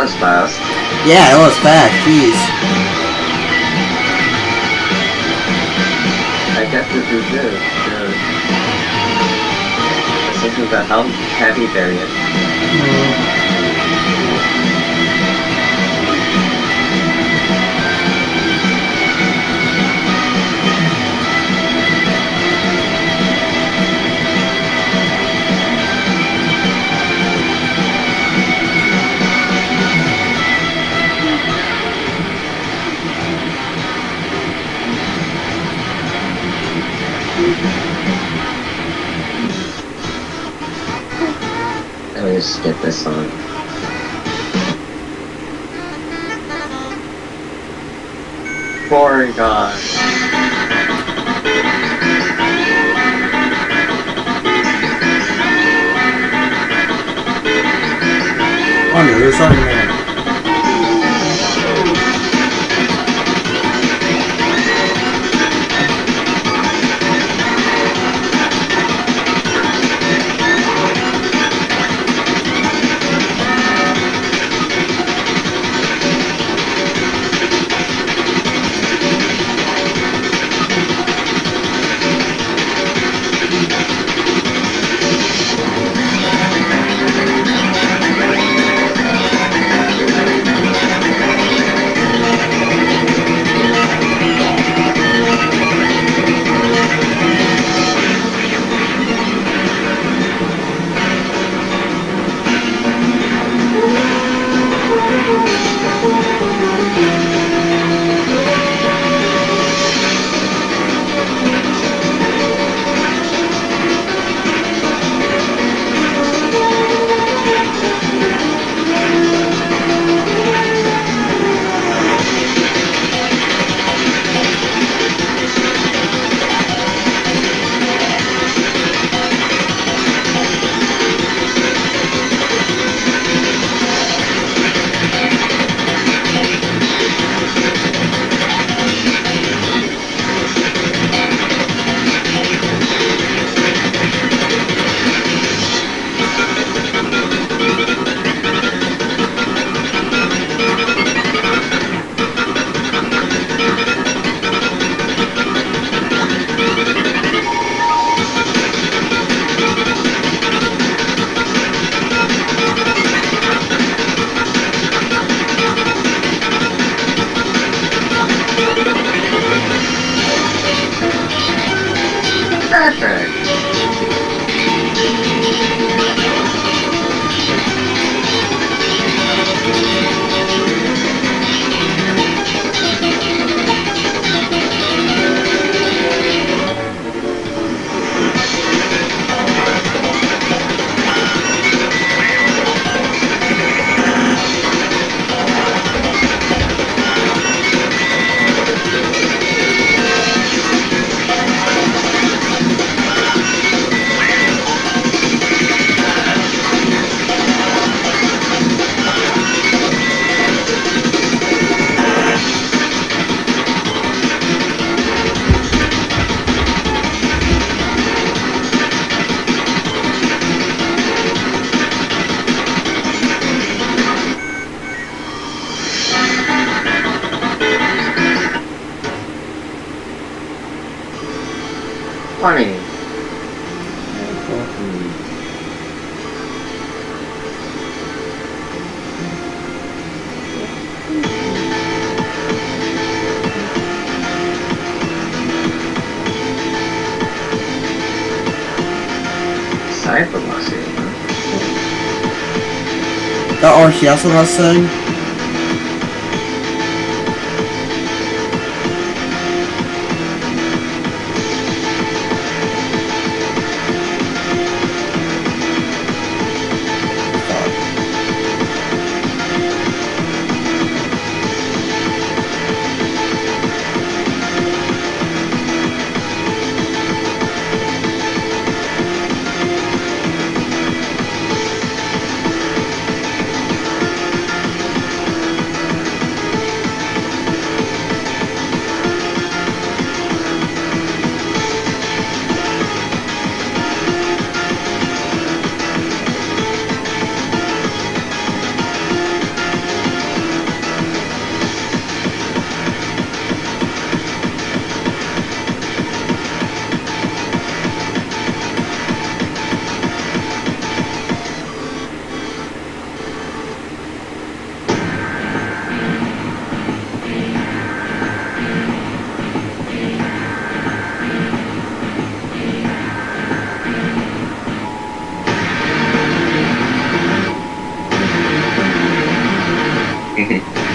That was fast. Yeah, it was fast. Jeez. I guess this is it. This is the heavy variant. Let me just get this on. Porygon. Oh no, there's something there. Funny. Cybermuscle. That Arceus was saying.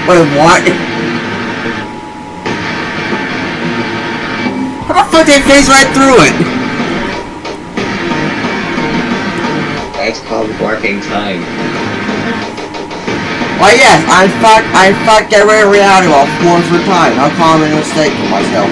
Wait, what? How the fuck they phase right through it? That's called warping time. Why yes, I'm fuck get rid of reality while exploring for time. How common a mistake for myself.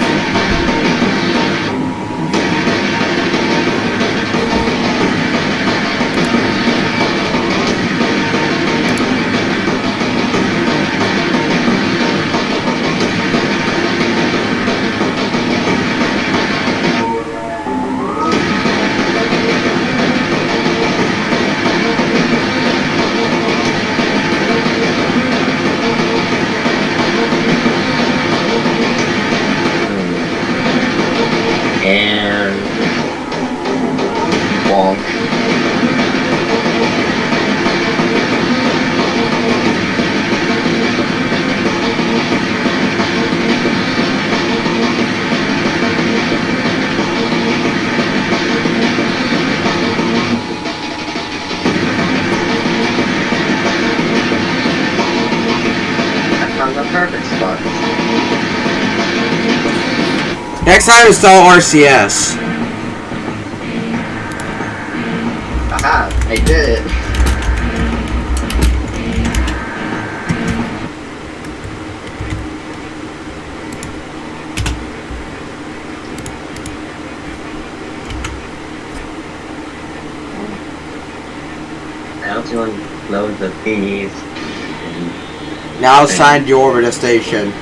And bonk. I found the perfect spot. Next time install RCS. Aha, I did it. Now to unload the thingies. Now signed the orbiter station.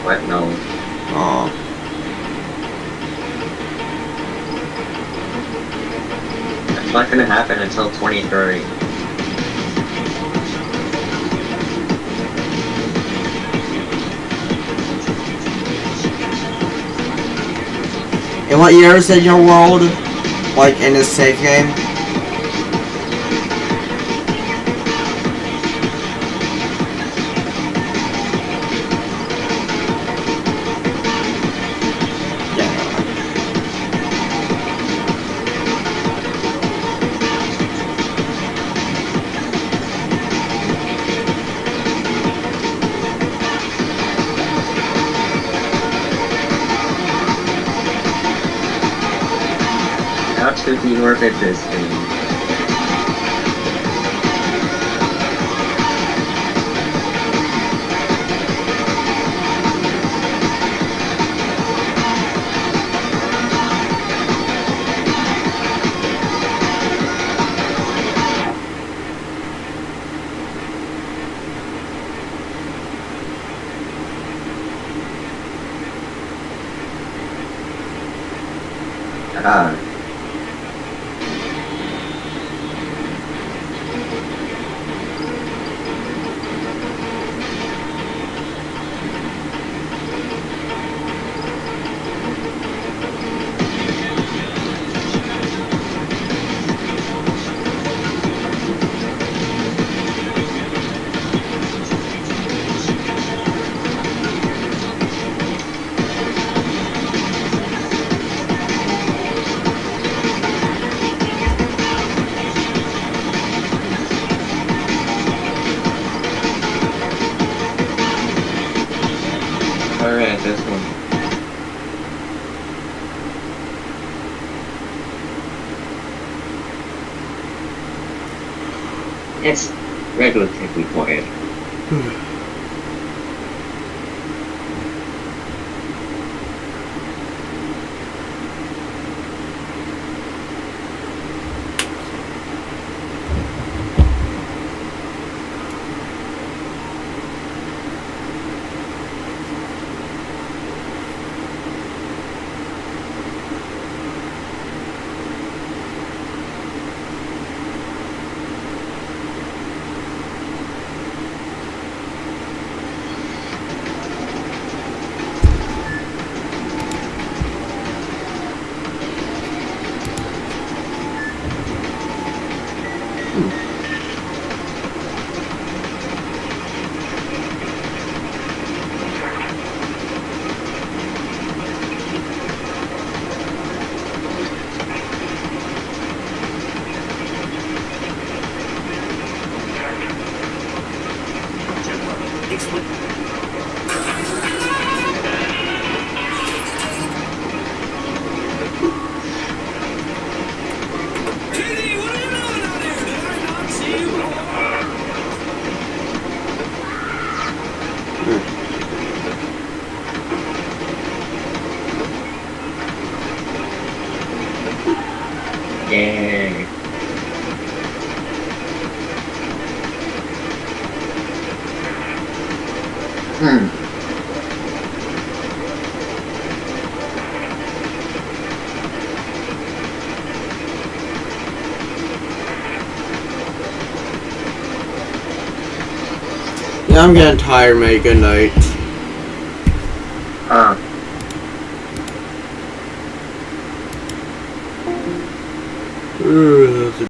What? No. Aw. That's not gonna happen until 2030. In what year is it in your world? Like in this safe game? How to deorbit this thing? Ah. Alright, this one. It's relatively quiet. Yeah. Yeah, I'm getting tired, mate. Good night.